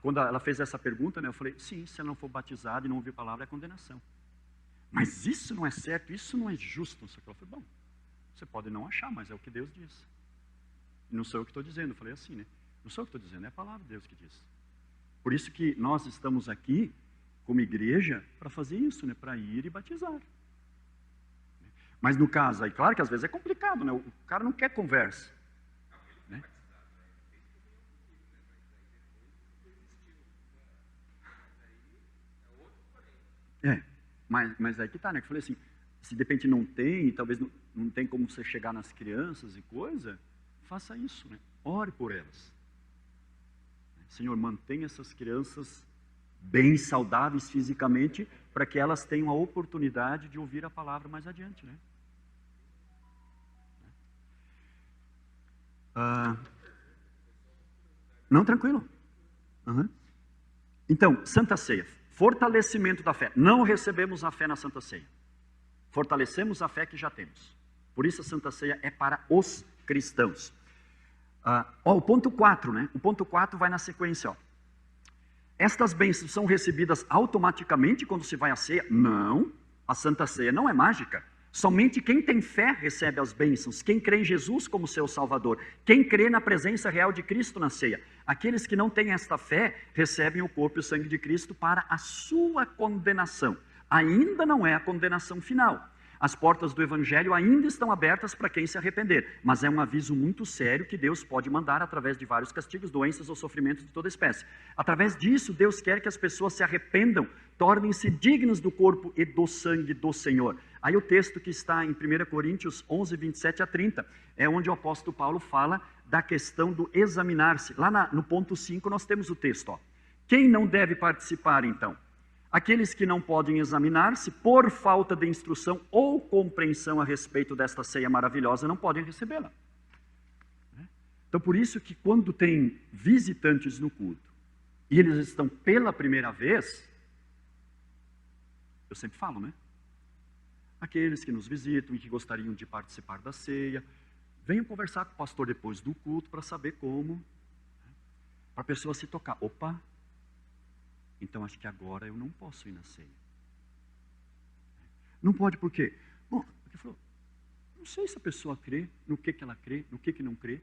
[SPEAKER 1] quando ela fez essa pergunta, né, eu falei, sim, se ela não for batizada e não ouvir a palavra, é condenação. Mas isso não é certo, isso não é justo. Não sei o que. Ela falou, bom, você pode não achar, mas é o que Deus diz. Não sou eu que estou dizendo, eu falei assim, né? Não sou eu que estou dizendo, é a palavra de Deus que diz. Por isso que nós estamos aqui, como igreja, para fazer isso, né? Para ir e batizar. Mas no caso, aí claro que às vezes é complicado, né? O cara não quer conversa. Né? Mas aí que tá, né? Que eu falei assim, se de repente não tem, talvez não tem como você chegar nas crianças e coisa, faça isso, né? Ore por elas. Senhor, mantenha essas crianças bem saudáveis fisicamente, para que elas tenham a oportunidade de ouvir a palavra mais adiante, né? Não, tranquilo. Uhum. Então, Santa Ceia, fortalecimento da fé. Não recebemos a fé na Santa Ceia. Fortalecemos a fé que já temos. Por isso a Santa Ceia é para os cristãos. O ponto 4, né? O ponto 4 vai na sequência, ó. Estas bênçãos são recebidas automaticamente quando se vai à ceia? Não, a Santa Ceia não é mágica. Somente quem tem fé recebe as bênçãos, quem crê em Jesus como seu Salvador, quem crê na presença real de Cristo na ceia. Aqueles que não têm esta fé recebem o corpo e o sangue de Cristo para a sua condenação. Ainda não é a condenação final. As portas do Evangelho ainda estão abertas para quem se arrepender, mas é um aviso muito sério que Deus pode mandar através de vários castigos, doenças ou sofrimentos de toda espécie. Através disso, Deus quer que as pessoas se arrependam, tornem-se dignas do corpo e do sangue do Senhor. Aí o texto que está em 1 Coríntios 11, 27 a 30, é onde o apóstolo Paulo fala da questão do examinar-se. Lá no ponto 5 nós temos o texto. Ó. Quem não deve participar então? Aqueles que não podem examinar-se por falta de instrução ou compreensão a respeito desta ceia maravilhosa não podem recebê-la. Então por isso que quando tem visitantes no culto e eles estão pela primeira vez, eu sempre falo, né? Aqueles que nos visitam e que gostariam de participar da ceia, venham conversar com o pastor depois do culto para saber como, para a pessoa se tocar. Opa! Então, acho que agora eu não posso ir na ceia. Não pode por quê? Bom, porque falou, não sei se a pessoa crê, no que ela crê, no que não crê.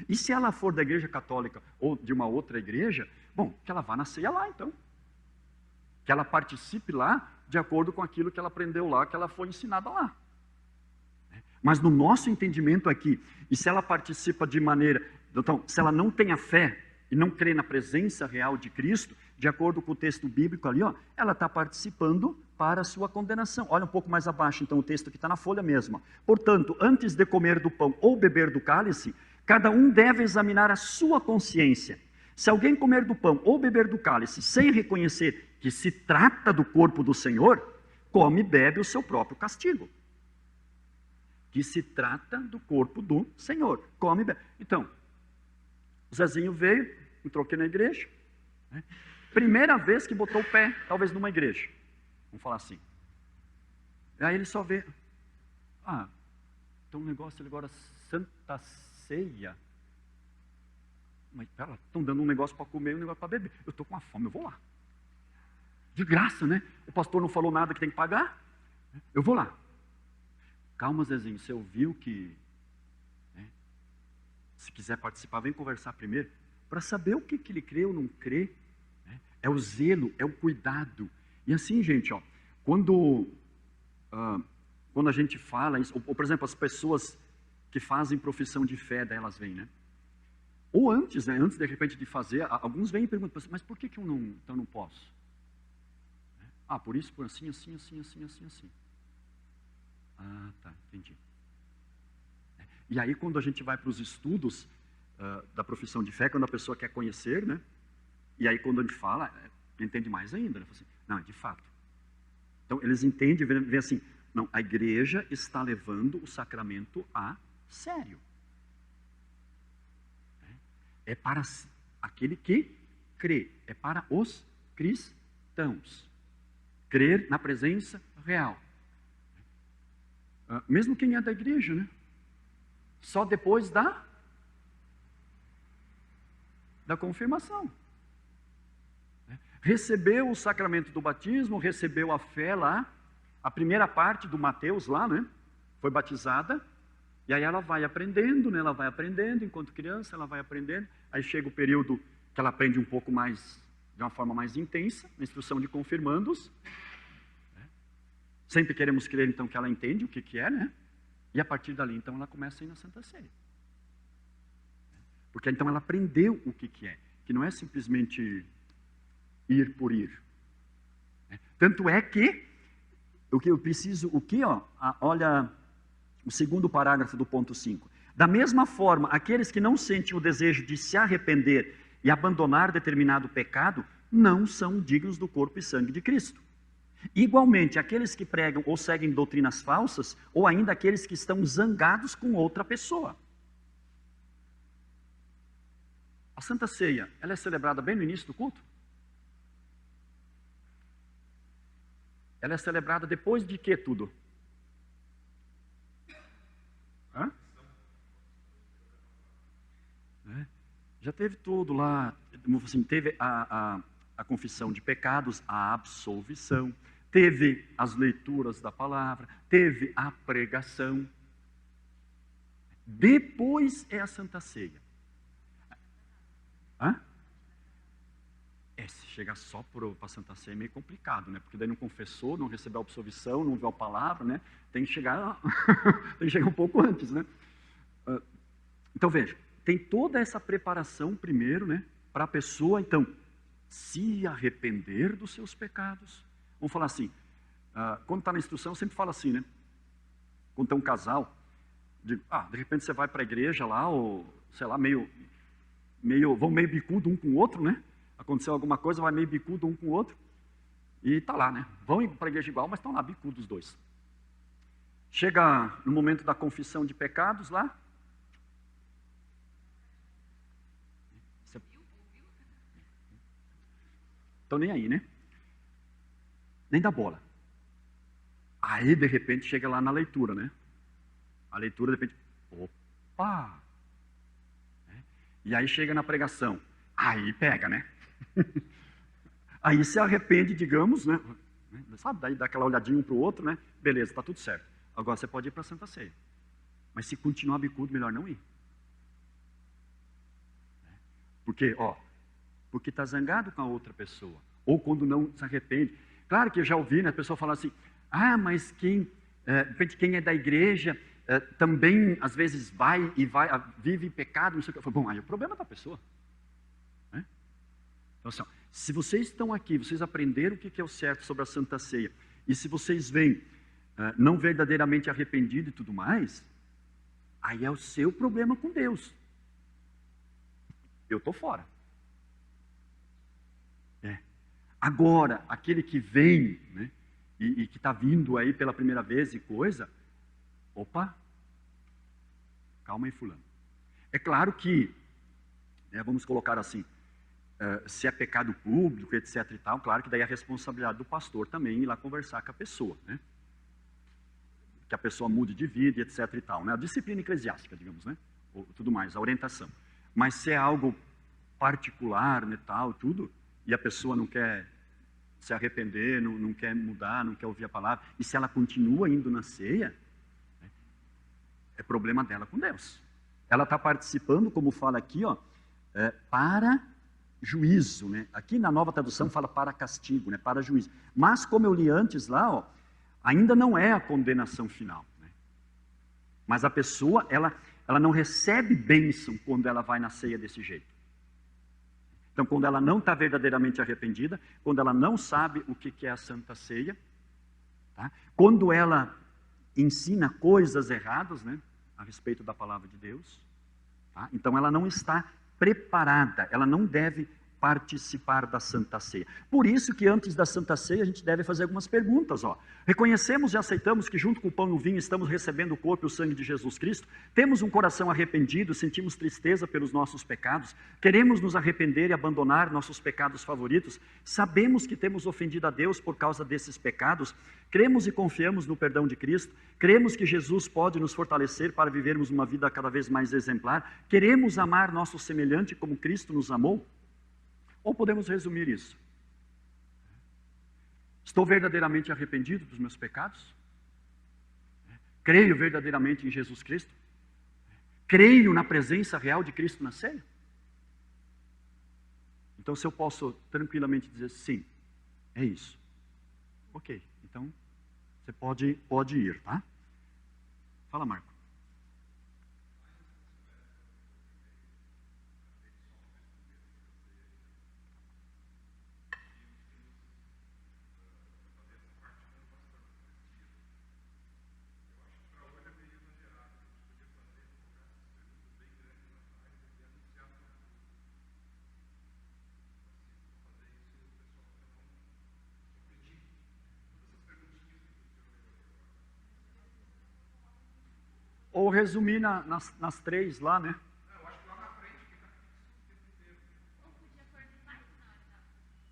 [SPEAKER 1] E se ela for da igreja católica ou de uma outra igreja, bom, que ela vá na ceia lá então. que ela participe lá de acordo com aquilo que ela aprendeu lá, que ela foi ensinada lá. Mas no nosso entendimento aqui, e se ela participa de maneira... Então, se ela não tem a fé e não crê na presença real de Cristo, de acordo com o texto bíblico ali, ó, ela está participando para a sua condenação. Olha um pouco mais abaixo, então, o texto que está na folha mesmo. Portanto, antes de comer do pão ou beber do cálice, cada um deve examinar a sua consciência. Se alguém comer do pão ou beber do cálice sem reconhecer que se trata do corpo do Senhor, come e bebe o seu próprio castigo. Que se trata do corpo do Senhor. Come e bebe. Então, o Zezinho veio, entrou aqui na igreja, né? Primeira vez que botou o pé, talvez numa igreja. Vamos falar assim. E aí ele só vê, tem um negócio ali agora, Santa Ceia. Mas pera, estão dando um negócio para comer e um negócio para beber. Eu estou com uma fome, eu vou lá. De graça, né? O pastor não falou nada que tem que pagar. Eu vou lá. Calma, Zezinho, você ouviu que... né? Se quiser participar, vem conversar primeiro. Para saber o que ele crê ou não crê. Né? É o zelo, é o cuidado. E assim, gente, ó, quando a gente fala isso, ou por exemplo, as pessoas que fazem profissão de fé, daí elas vêm, né? Ou antes, né? Antes de repente de fazer, alguns vêm e perguntam, mas por que eu não posso? Por isso, por assim. Tá, entendi. E aí quando a gente vai para os estudos da profissão de fé, quando a pessoa quer conhecer, né? E aí quando a gente fala, entende mais ainda, né? Assim, não, de fato. Então eles entendem, vê assim, não, a igreja está levando o sacramento a sério. É para aquele que crê, é para os cristãos. Crer na presença real. Mesmo quem é da igreja, né? Só depois da confirmação. Recebeu o sacramento do batismo, recebeu a fé lá, a primeira parte do Mateus lá, né? Foi batizada, e aí ela vai aprendendo, né? Ela vai aprendendo, enquanto criança, ela vai aprendendo, aí chega o período que ela aprende um pouco mais, de uma forma mais intensa, na instrução de confirmandos. Sempre queremos crer, então, que ela entende o que é, né? E a partir dali, então, ela começa a ir na Santa Ceia. Porque, então, ela aprendeu o que é. Que não é simplesmente ir por ir. Tanto é que, olha o segundo parágrafo do ponto 5. Da mesma forma, aqueles que não sentem o desejo de se arrepender e abandonar determinado pecado, não são dignos do corpo e sangue de Cristo. Igualmente, aqueles que pregam ou seguem doutrinas falsas, ou ainda aqueles que estão zangados com outra pessoa. A Santa Ceia, ela é celebrada bem no início do culto? Ela é celebrada depois de que tudo? Já teve tudo lá, assim, teve a confissão de pecados, a absolvição, teve as leituras da palavra, teve a pregação. Depois é a Santa Ceia. Se chegar só para a Santa Ceia é meio complicado, né? Porque daí não confessou, não recebeu a absolvição, não viu a palavra, né? Tem que chegar um pouco antes, né? Então veja, tem toda essa preparação primeiro, né? Para a pessoa, então, se arrepender dos seus pecados. Vamos falar assim, quando está na instrução, eu sempre falo assim, né? Quando tem um casal, de repente você vai para a igreja lá, ou sei lá, vão meio bicudo um com o outro, né? Aconteceu alguma coisa, vai meio bicudo um com o outro, e está lá, né? Vão para a igreja igual, mas estão lá bicudos os dois. Chega no momento da confissão de pecados lá, estão nem aí, né? Nem dá bola. Aí, de repente, chega lá na leitura, né? A leitura, de repente, opa! E aí chega na pregação. Aí pega, né? Aí se arrepende, digamos, né? Sabe, daí dá aquela olhadinha um para o outro, né? Beleza, está tudo certo. Agora você pode ir para a Santa Ceia. Mas se continuar bicudo, melhor não ir. Porque está zangado com a outra pessoa. ou quando não se arrepende. Claro que eu já ouvi, né, a pessoa falar assim, mas quem é da igreja também às vezes vive em pecado, não sei o que. Eu falo, bom, aí é o problema da pessoa. Né? Então assim, se vocês estão aqui, vocês aprenderam o que é o certo sobre a Santa Ceia, e se vocês vêm não verdadeiramente arrependidos e tudo mais, aí é o seu problema com Deus. Eu estou fora. Agora, aquele que vem, né, e que está vindo aí pela primeira vez e coisa, opa, calma aí, fulano. É claro que, vamos colocar assim, se é pecado público, etc e tal, claro que daí é a responsabilidade do pastor também ir lá conversar com a pessoa, né? Que a pessoa mude de vida, etc e tal, né? A disciplina eclesiástica, digamos, né? Ou tudo mais, a orientação. Mas se é algo particular, né, tal, tudo, e a pessoa não quer se arrepender, não quer mudar, não quer ouvir a palavra, e se ela continua indo na ceia, é problema dela com Deus. Ela está participando, como fala aqui, para juízo, né? Aqui na Nova Tradução fala para castigo, né? Para juízo. Mas como eu li antes lá, ainda não é a condenação final, né? Mas a pessoa, ela não recebe bênção quando ela vai na ceia desse jeito. Então, quando ela não está verdadeiramente arrependida, quando ela não sabe o que é a Santa Ceia, tá? Quando ela ensina coisas erradas, né, a respeito da palavra de Deus, tá? Então ela não está preparada, ela não deve participar da Santa Ceia. Por isso que antes da Santa Ceia a gente deve fazer algumas perguntas. Reconhecemos e aceitamos que junto com o pão e o vinho estamos recebendo o corpo e o sangue de Jesus Cristo? Temos um coração arrependido, sentimos tristeza pelos nossos pecados? Queremos nos arrepender e abandonar nossos pecados favoritos? Sabemos que temos ofendido a Deus por causa desses pecados? Cremos e confiamos no perdão de Cristo? Cremos que Jesus pode nos fortalecer para vivermos uma vida cada vez mais exemplar? Queremos amar nosso semelhante como Cristo nos amou? Ou podemos resumir isso? Estou verdadeiramente arrependido dos meus pecados? Creio verdadeiramente em Jesus Cristo? Creio na presença real de Cristo na ceia? Então, se eu posso tranquilamente dizer sim, é isso. Ok, então você pode ir, tá? Fala, Marco. Ou resumir nas três lá, né? Eu acho que lá na frente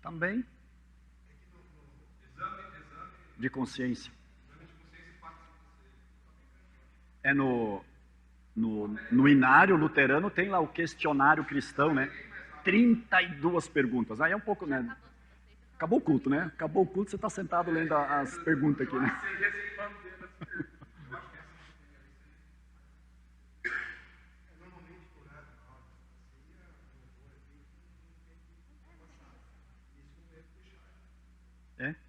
[SPEAKER 1] também. De consciência. No Inário Luterano tem lá o questionário cristão, né? 32 perguntas. Aí é um pouco, né? Acabou o culto, né? Acabou o culto, você está sentado lendo as perguntas aqui, né?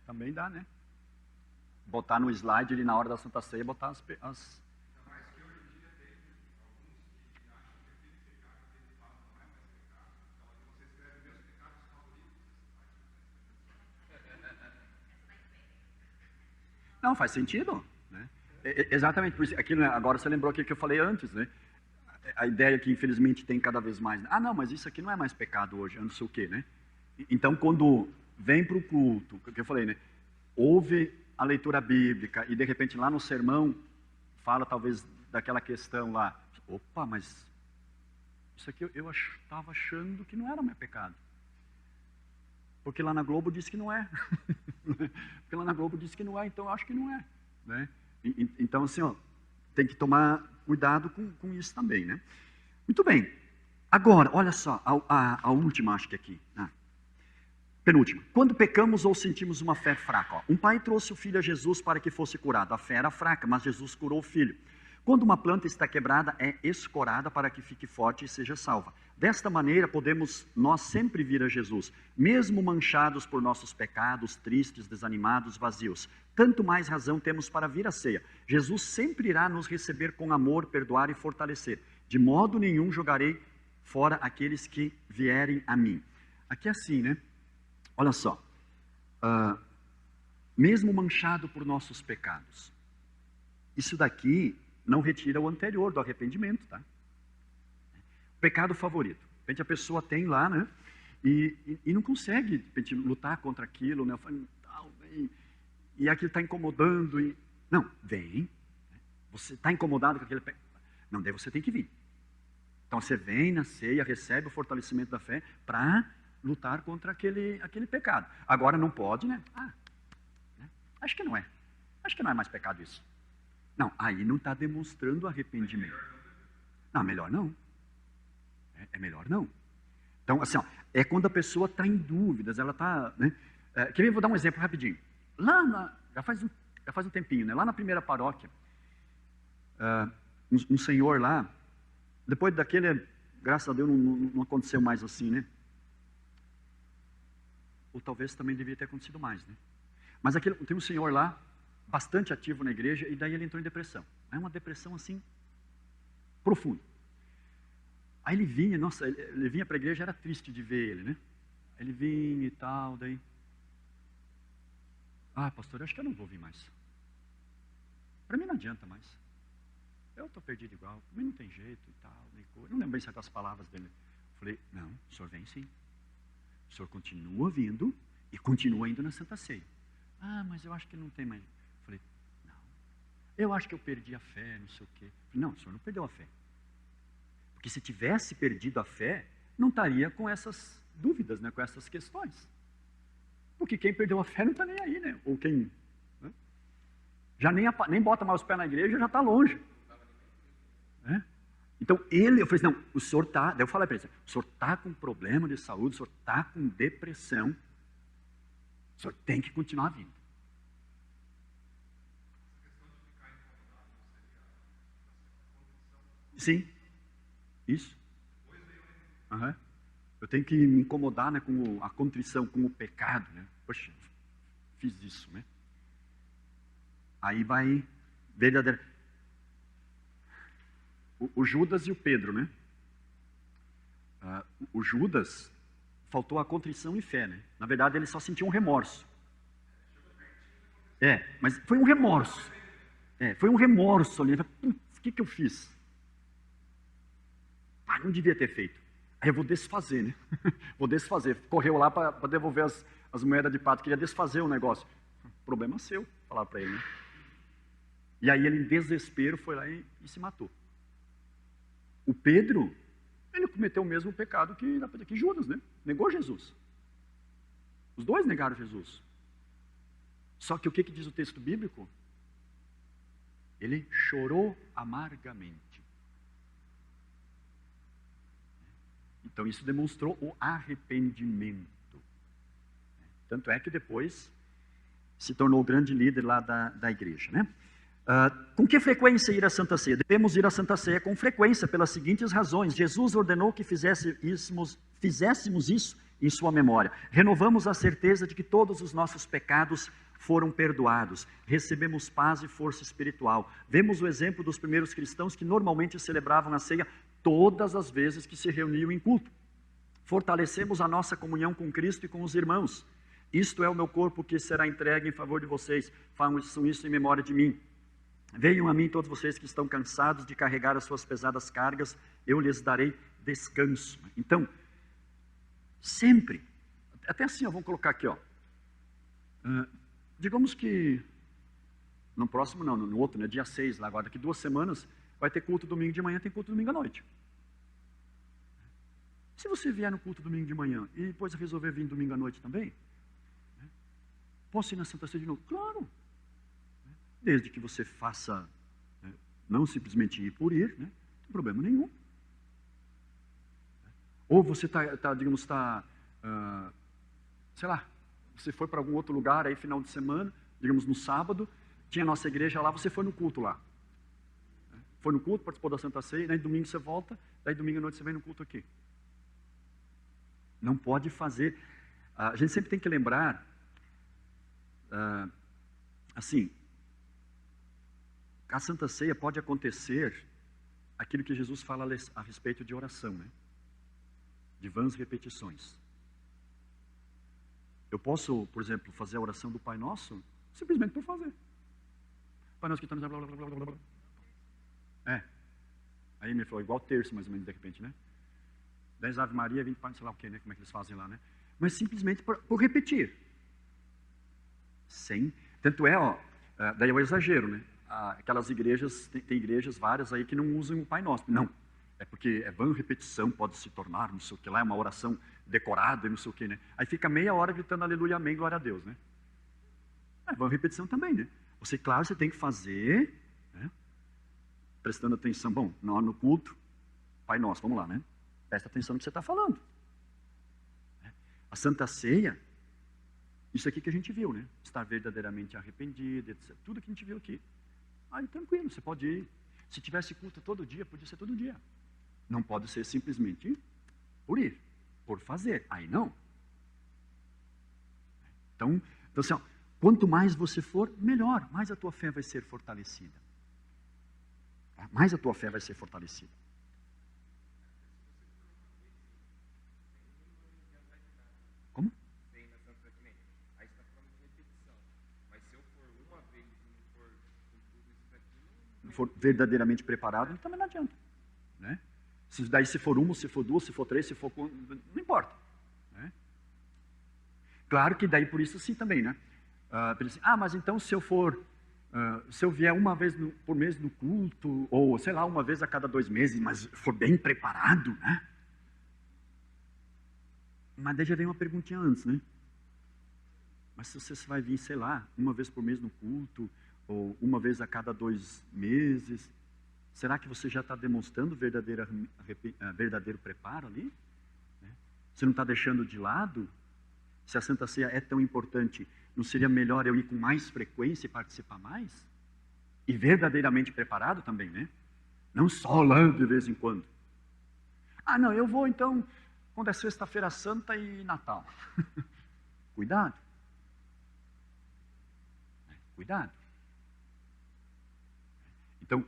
[SPEAKER 1] Também dá, né? Botar no slide ali na hora da Santa Ceia, botar as... Não, faz sentido, né? Exatamente, por isso, aquilo, né? Agora você lembrou aquilo que eu falei antes, né? A ideia que infelizmente tem cada vez mais, né? Não, mas isso aqui não é mais pecado hoje, não sei o quê, né? Então, quando vem para o culto, que eu falei, né? Ouve a leitura bíblica e de repente lá no sermão fala talvez daquela questão lá. Opa, mas isso aqui eu estava achando que não era mais pecado. Porque lá na Globo diz que não é. Porque lá na Globo diz que não é, então eu acho que não é, né? Então assim, tem que tomar cuidado com isso também, né? Muito bem. Agora, olha só, a última acho que aqui. Penúltima. Quando pecamos ou sentimos uma fé fraca. Um pai trouxe o filho a Jesus para que fosse curado. A fé era fraca, mas Jesus curou o filho. Quando uma planta está quebrada, é escorada para que fique forte e seja salva. Desta maneira, podemos nós sempre vir a Jesus, mesmo manchados por nossos pecados, tristes, desanimados, vazios. Tanto mais razão temos para vir à ceia. Jesus sempre irá nos receber com amor, perdoar e fortalecer. De modo nenhum jogarei fora aqueles que vierem a mim. Aqui é assim, né? Olha só. Mesmo manchado por nossos pecados. Isso daqui não retira o anterior do arrependimento, tá? Pecado favorito. De repente a pessoa tem lá, né? E não consegue, de repente, lutar contra aquilo, né? E aquilo está incomodando. Não, vem. Você está incomodado com aquele pecado. Não, daí você tem que vir. Então você vem na ceia, recebe o fortalecimento da fé para lutar contra aquele pecado. Agora não pode, né? Acho que não é. Acho que não é mais pecado isso. Não, aí não está demonstrando arrependimento. Não, melhor não. É melhor não. Então, assim, ó, é quando a pessoa está em dúvidas, ela está... Né? Vou dar um exemplo rapidinho. Já faz um tempinho, né? Lá na primeira paróquia, um senhor lá, depois daquele, graças a Deus, não aconteceu mais assim, né? Ou talvez também deveria ter acontecido mais, né? Mas tem um senhor lá, bastante ativo na igreja, e daí ele entrou em depressão. É uma depressão assim, profunda. Aí ele vinha, nossa, ele vinha para a igreja, era triste de ver ele, né? Ele vinha e tal, daí... pastor, eu acho que eu não vou vir mais. Para mim não adianta mais. Eu estou perdido igual, para mim não tem jeito e tal. Não lembro bem certas palavras dele. Eu falei, não, o senhor vem sim. O senhor continua vindo e continua indo na Santa Ceia. Mas eu acho que não tem mais. Eu falei, não. Eu acho que eu perdi a fé, não sei o quê. Eu falei, não, o senhor não perdeu a fé. Porque se tivesse perdido a fé, não estaria com essas dúvidas, né, com essas questões. Porque quem perdeu a fé não está nem aí, né? Ou quem... Né? Já nem bota mais os pés na igreja, já está longe. Né? Então, eu falei assim, não, o senhor está... Daí eu falei para ele, o senhor está com problema de saúde, o senhor está com depressão, o senhor tem que continuar vindo. Sim, isso. Uhum. Eu tenho que me incomodar, né, com a contrição, com o pecado, né? Poxa, fiz isso, né? Aí vai verdadeiro. O Judas e o Pedro, né? O Judas faltou a contrição e fé, né? Na verdade, ele só sentiu um remorso. Mas foi um remorso. Foi um remorso ali. O que eu fiz? Não devia ter feito. Aí eu vou desfazer, né? Vou desfazer. Correu lá para devolver as moedas de prata. Queria desfazer o negócio. Problema seu, falar para ele, né? E aí ele, em desespero, foi lá e se matou. O Pedro, ele cometeu o mesmo pecado que Judas, né? Negou Jesus. Os dois negaram Jesus. Só que o que diz o texto bíblico? Ele chorou amargamente. Então isso demonstrou o arrependimento. Tanto é que depois se tornou o grande líder lá da igreja, né? Com que frequência ir à Santa Ceia? Devemos ir à Santa Ceia com frequência, pelas seguintes razões. Jesus ordenou que fizéssemos isso em sua memória. Renovamos a certeza de que todos os nossos pecados foram perdoados. Recebemos paz e força espiritual. Vemos o exemplo dos primeiros cristãos que normalmente celebravam a ceia todas as vezes que se reuniam em culto. Fortalecemos a nossa comunhão com Cristo e com os irmãos. Isto é o meu corpo que será entregue em favor de vocês. Façam isso em memória de mim. Venham a mim todos vocês que estão cansados de carregar as suas pesadas cargas, eu lhes darei descanso. Então, sempre, até assim, vamos colocar aqui, digamos que, no próximo não, no outro, né, dia 6, lá agora, daqui 2 semanas, vai ter culto domingo de manhã, tem culto domingo à noite. Se você vier no culto domingo de manhã e depois resolver vir domingo à noite também, né, posso ir na Santa Ceia de novo? Claro! Desde que você faça, né, não simplesmente ir por ir, né, não tem problema nenhum. Ou você sei lá, você foi para algum outro lugar aí final de semana, digamos no sábado, tinha a nossa igreja lá, você foi no culto lá. foi no culto, participou da Santa Ceia, daí domingo você volta, daí domingo à noite você vem no culto aqui. Não pode fazer. A gente sempre tem que lembrar, assim, a Santa Ceia pode acontecer aquilo que Jesus fala a respeito de oração, né? De vãs repetições. Eu posso, por exemplo, fazer a oração do Pai Nosso simplesmente por fazer. Pai Nosso que está no... Aí me falou, igual terço mais ou menos, de repente, né? 10 Ave Maria, 20 Pai, sei lá o que, né? Como é que eles fazem lá, né? Mas simplesmente por repetir. Tanto é, daí é o exagero, né? Aquelas igrejas, tem igrejas várias aí que não usam o Pai Nosso. Não, é porque é vã repetição, pode se tornar, não sei o que lá, é uma oração decorada, não sei o que, né? Aí fica meia hora gritando aleluia, amém, glória a Deus, né? É vã repetição também, né? Você tem que fazer, né? Prestando atenção. Bom, no culto, Pai Nosso, vamos lá, né? Presta atenção no que você está falando. A Santa Ceia, isso aqui que a gente viu, né? Estar verdadeiramente arrependido, etc. Tudo que a gente viu aqui. Aí tranquilo, você pode ir. Se tivesse culto todo dia, podia ser todo dia. Não pode ser simplesmente por ir, por fazer. Aí não. Então assim, quanto mais você for, melhor. Mais a tua fé vai ser fortalecida. Mais a tua fé vai ser fortalecida. Como?
[SPEAKER 2] Aí você está falando de repetição. Mas se eu for uma vez e não for com tudo isso daqui,
[SPEAKER 1] não for verdadeiramente preparado, também não adianta. Né? Se for uma, se for duas, se for três, se for... Não importa. Né? Claro que daí por isso sim também, né? Mas então se eu vier uma vez por mês no culto, ou sei lá, uma vez a cada 2 meses, mas for bem preparado, né? Mas daí já vem uma perguntinha antes, né? Mas se você vai vir, sei lá, uma vez por mês no culto, ou uma vez a cada 2 meses, será que você já está demonstrando verdadeiro preparo ali? Você não está deixando de lado? Se a Santa Ceia é tão importante, não seria melhor eu ir com mais frequência e participar mais? E verdadeiramente preparado também, né? Não só lá de vez em quando. Não, eu vou então, quando é Sexta-feira Santa e Natal. Cuidado. Cuidado. Então,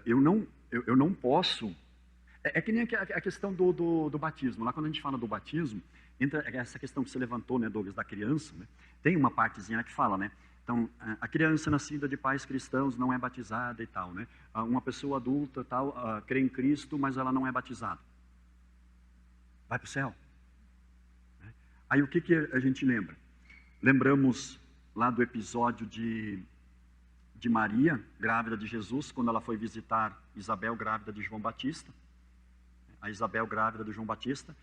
[SPEAKER 1] eu não posso... É que nem a questão do batismo. Lá quando a gente fala do batismo, entra essa questão que você levantou, né, Douglas, da criança, né? Tem uma partezinha que fala, né? Então, a criança nascida de pais cristãos não é batizada e tal, né? Uma pessoa adulta tal, crê em Cristo, mas ela não é batizada. Vai para o céu. Aí o que a gente lembra? Lembramos lá do episódio de Maria, grávida de Jesus, quando ela foi visitar Isabel, grávida de João Batista. A Isabel, grávida de João Batista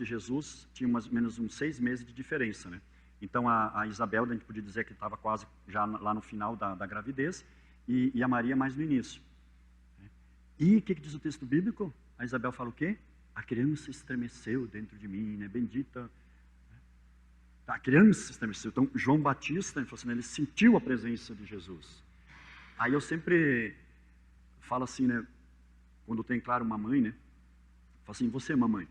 [SPEAKER 1] e Jesus tinham mais ou menos uns 6 meses de diferença, né? Então a Isabel, a gente podia dizer que estava quase já lá no final da gravidez, e a Maria mais no início. E o que diz o texto bíblico? A Isabel fala o quê? A criança estremeceu dentro de mim, né? Bendita. A criança estremeceu. Então João Batista, ele falou assim, ele sentiu a presença de Jesus. Aí eu sempre falo assim, né? Quando tem, claro, uma mãe, né? Falo assim, você, mamãe,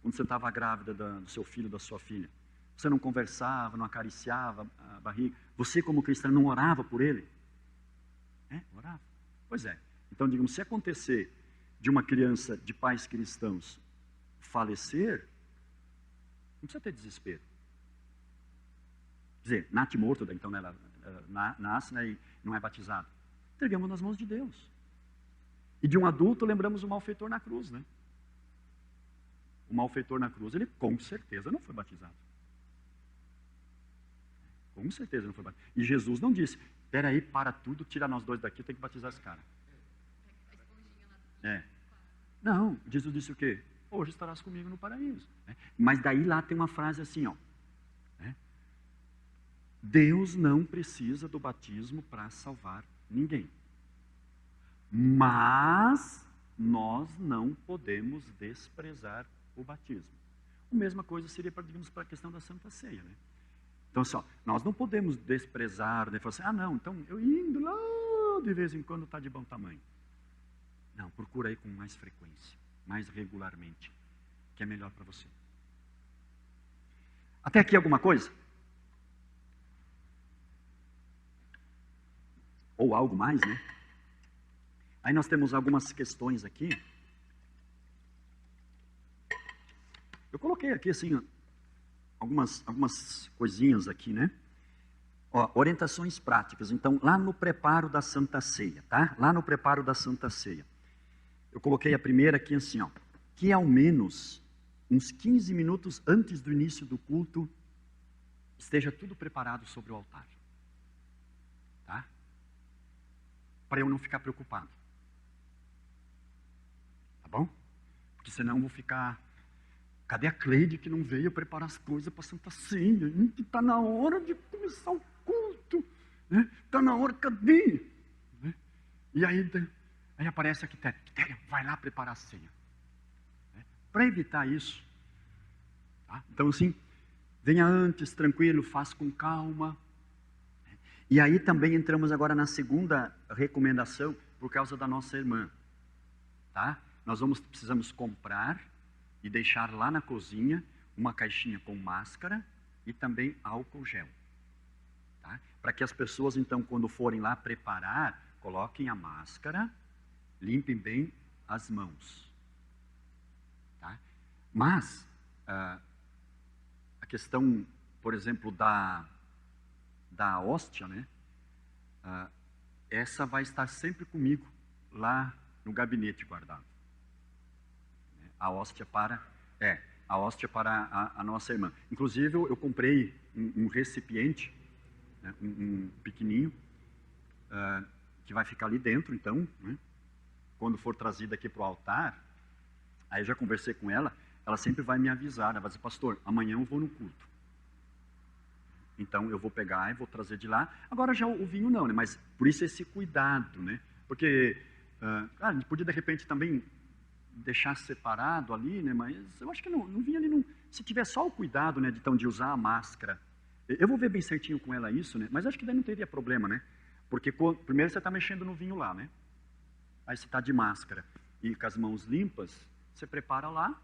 [SPEAKER 1] quando você estava grávida do seu filho, da sua filha, você não conversava, não acariciava a barriga? Você, como cristã, não orava por ele? Orava. Pois é. Então, digamos, se acontecer de uma criança de pais cristãos falecer, não precisa ter desespero. Quer dizer, nasce morto, então ela nasce, né, e não é batizado. Entregamos nas mãos de Deus. E de um adulto, lembramos o malfeitor na cruz, né? O malfeitor na cruz, ele com certeza não foi batizado. Com certeza não foi batizado. E Jesus não disse, espera aí, para tudo, tira nós dois daqui, tem que batizar esse cara. Não, Jesus disse o quê? Hoje estarás comigo no paraíso. Mas daí lá tem uma frase assim, ó. Deus não precisa do batismo para salvar ninguém. Mas nós não podemos desprezar o batismo. A mesma coisa seria, digamos, para a questão da Santa Ceia, né? Então, assim, nós não podemos desprezar, né? Falar assim, não, então eu indo lá de vez em quando está de bom tamanho. Não, procura aí com mais frequência, mais regularmente, que é melhor para você. Até aqui alguma coisa? Ou algo mais, né? Aí nós temos algumas questões aqui. Eu coloquei aqui assim, algumas coisinhas aqui, né? Ó, orientações práticas. Então, lá no preparo da Santa Ceia, tá? Lá no preparo da Santa Ceia. Eu coloquei a primeira aqui assim, ó. Que ao menos uns 15 minutos antes do início do culto, esteja tudo preparado sobre o altar. Tá? Para eu não ficar preocupado. Tá bom? Porque senão eu vou ficar... Cadê a Cleide que não veio preparar as coisas para a Santa Ceia? Está na hora de começar o culto. Está na hora, cadê? Né? E aí aparece a Quitéria. Quitéria, vai lá preparar a ceia. Para evitar isso. Tá? Então assim, venha antes, tranquilo, faça com calma. E aí também entramos agora na segunda recomendação, por causa da nossa irmã. Tá? Nós precisamos comprar e deixar lá na cozinha uma caixinha com máscara e também álcool gel. Tá? Para que as pessoas, então, quando forem lá preparar, coloquem a máscara, limpem bem as mãos. Tá? Mas, a questão, por exemplo, da hóstia, né? Essa vai estar sempre comigo, lá no gabinete guardado. A hóstia para a nossa irmã. Inclusive, eu comprei um recipiente, né, um pequenininho, que vai ficar ali dentro, então, né, quando for trazida aqui para o altar, aí eu já conversei com ela, ela sempre vai me avisar, ela vai dizer, pastor, amanhã eu vou no culto. Então, eu vou pegar e vou trazer de lá. Agora já o vinho não, né, mas por isso esse cuidado, né, porque, a gente podia de repente também deixar separado ali, né? Mas eu acho que não vinha ali, não. Se tiver só o cuidado, né, de usar a máscara, eu vou ver bem certinho com ela isso, né? Mas acho que daí não teria problema, né? Porque primeiro você está mexendo no vinho lá, né? Aí você está de máscara e com as mãos limpas, você prepara lá,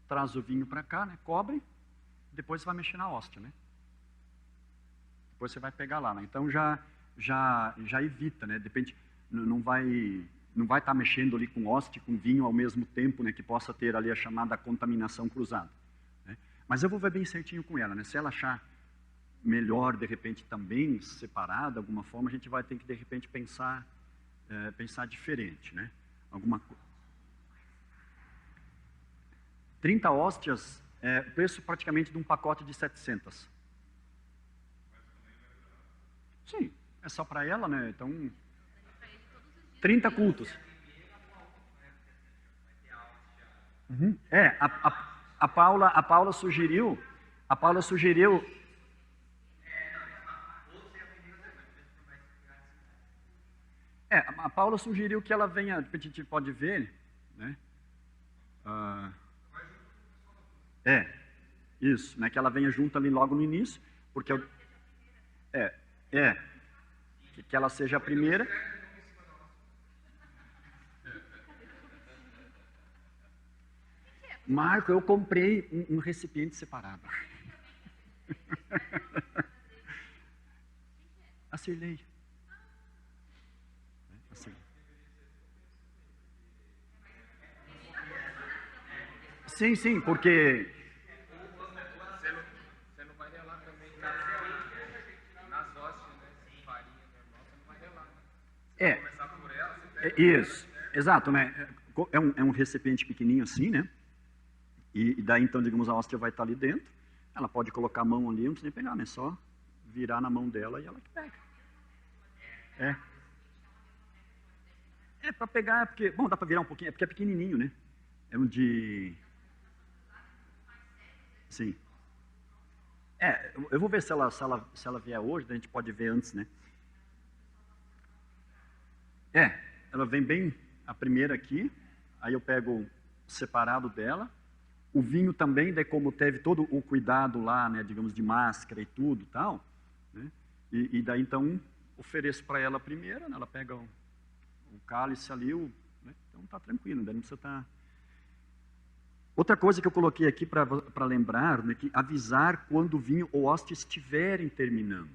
[SPEAKER 1] traz o vinho para cá, né? Cobre, depois você vai mexer na hóstia, né? Depois você vai pegar lá, né? Então já evita, né? Depende, não vai estar mexendo ali com hóstia, com vinho ao mesmo tempo, né, que possa ter ali a chamada contaminação cruzada. Né? Mas eu vou ver bem certinho com ela, né? Se ela achar melhor, de repente, também separada, de alguma forma, a gente vai ter que, de repente, pensar diferente. Né? 30 hóstias, o preço praticamente de um pacote de 700. Sim, é só para ela, né? Então... 30 cultos. Uhum. A Paula sugeriu. A Paula sugeriu que ela venha, a gente pode ver, né? Isso, né? Que ela venha junto ali logo no início, porque que ela seja a primeira. Marco, eu comprei um recipiente separado. A Cirlei. Sim, porque...
[SPEAKER 2] Você não vai relar também nas hóstias, né? Farinha normal, você não vai relar. Né? Começar por ela, você pega...
[SPEAKER 1] Isso, exato, né? É um recipiente pequenininho assim, né? E daí, então, digamos, a hóstia vai estar ali dentro. Ela pode colocar a mão ali, não precisa nem pegar, né? Só virar na mão dela e ela que pega. Para pegar, porque... Bom, dá para virar um pouquinho, porque é pequenininho, né? É um de... Sim. Eu vou ver se ela vier hoje, a gente pode ver antes, né? Ela vem bem a primeira aqui, aí eu pego separado dela. O vinho também, daí como teve todo o cuidado lá, né, digamos, de máscara e tudo e tal, né? E daí então ofereço para ela primeiro, né, ela pega o cálice ali, Então tá tranquilo, daí não precisa estar... Outra coisa que eu coloquei aqui para lembrar, né, que avisar quando o vinho ou hóstia estiverem terminando,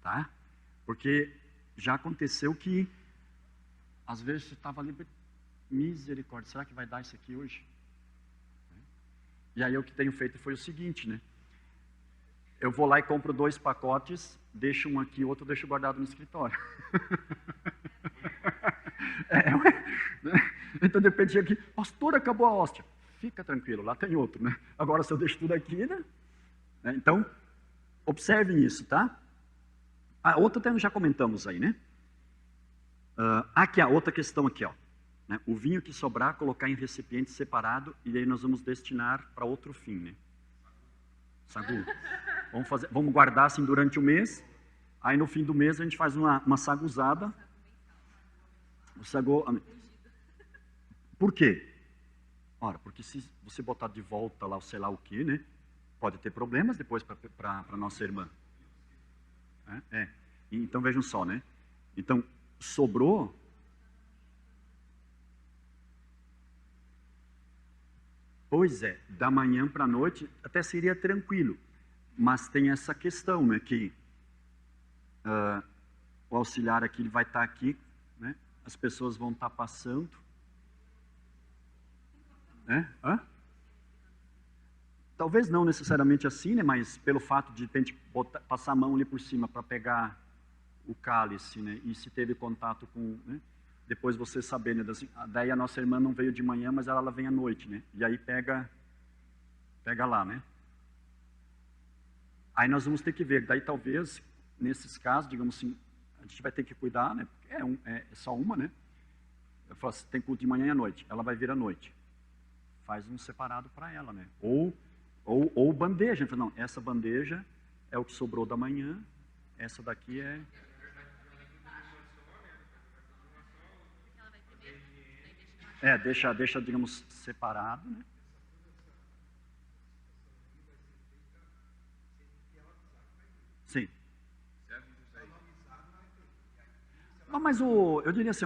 [SPEAKER 1] tá? Porque já aconteceu que, às vezes você estava ali, misericórdia, será que vai dar isso aqui hoje? E aí o que tenho feito foi o seguinte, né? Eu vou lá e compro 2 pacotes, deixo um aqui, outro deixo guardado no escritório. Então depende aqui, pastor, acabou a hóstia. Fica tranquilo, lá tem outro, né? Agora se eu deixo tudo aqui, né? Então, observem isso, tá? A outra até já comentamos aí, né? Aqui a outra questão aqui, ó. Né? O vinho que sobrar, colocar em recipiente separado e aí nós vamos destinar para outro fim, né? Sagu. Vamos guardar assim durante o mês. Aí no fim do mês a gente faz uma saguzada. O sagu. Por quê? Ora, porque se você botar de volta lá, sei lá o que, né? Pode ter problemas depois para nossa irmã. Então vejam só, né? Então, sobrou. Pois é, da manhã para a noite até seria tranquilo. Mas tem essa questão, né? Que o auxiliar aqui ele vai estar aqui, né? As pessoas vão estar passando. Talvez não necessariamente assim, né? Mas pelo fato de repente passar a mão ali por cima para pegar o cálice, né? E se teve contato com, né? Depois você saber, né? Daí a nossa irmã não veio de manhã, mas ela vem à noite, né? E aí pega lá, né? Aí nós vamos ter que ver. Daí talvez nesses casos, digamos assim, a gente vai ter que cuidar, né? É só uma, né? Eu falo assim, tem culto de manhã e à noite. Ela vai vir à noite. Faz um separado para ela, né? Ou bandeja. Não, essa bandeja é o que sobrou da manhã, essa daqui é... deixa, digamos, separado, né? Sim. Não, mas eu diria assim,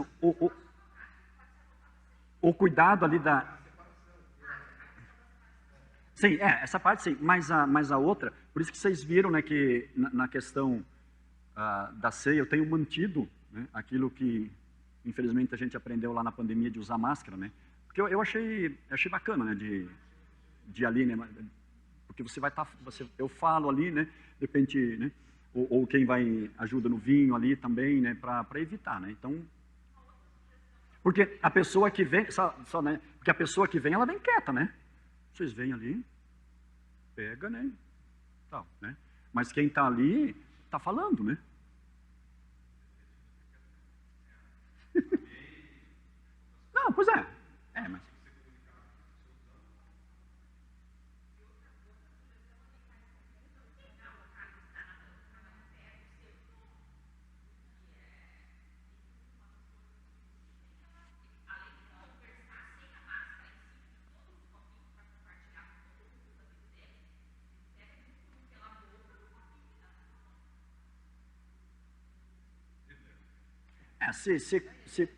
[SPEAKER 1] o cuidado ali da... Sim, essa parte sim, mas a outra, por isso que vocês viram, né, que na questão da ceia, eu tenho mantido, né, aquilo que, infelizmente, a gente aprendeu lá na pandemia de usar máscara, né, porque eu achei bacana, né, de ali, né, porque você vai estar, eu falo ali, né, de repente, né, ou quem vai ajuda no vinho ali também, né, para evitar, né, então... Porque a pessoa que vem, né, porque a pessoa que vem, ela vem quieta, né, vocês vêm ali, pega, né, tal, né, mas quem está ali, está falando, né. Não, pois é, mas...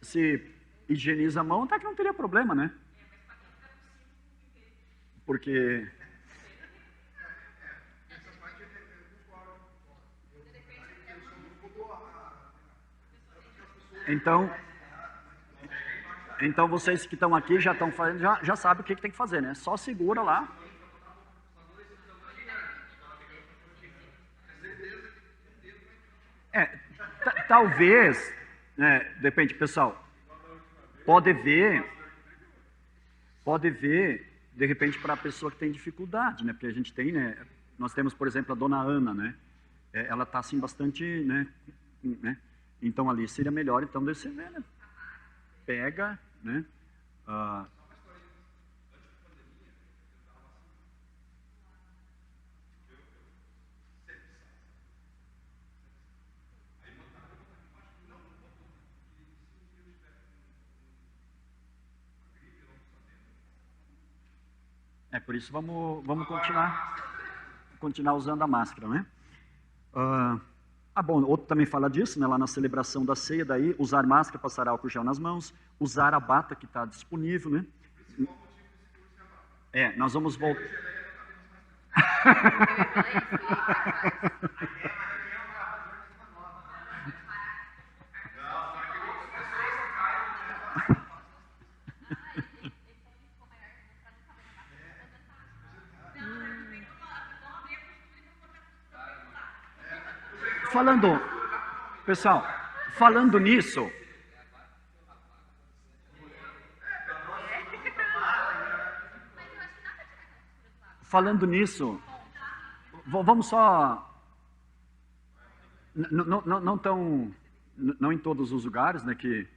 [SPEAKER 1] Se higieniza a mão, até que não teria problema, né? Porque... Então vocês que estão aqui já estão fazendo, já sabem o que tem que fazer, né? Só segura lá. Talvez, né, depende, pessoal, pode ver, de repente, para a pessoa que tem dificuldade, né? Porque a gente tem, né? Nós temos, por exemplo, a dona Ana, né? Ela está assim bastante, né? Então ali seria melhor, então você vê, né? Pega, né? Por isso vamos continuar usando a máscara, né? Bom, outro também fala disso, né, lá na celebração da ceia, daí usar máscara, passar álcool gel nas mãos, usar a bata que está disponível, né? Nós vamos voltar. Pessoal, falando nisso, vamos só, não em todos os lugares, né, que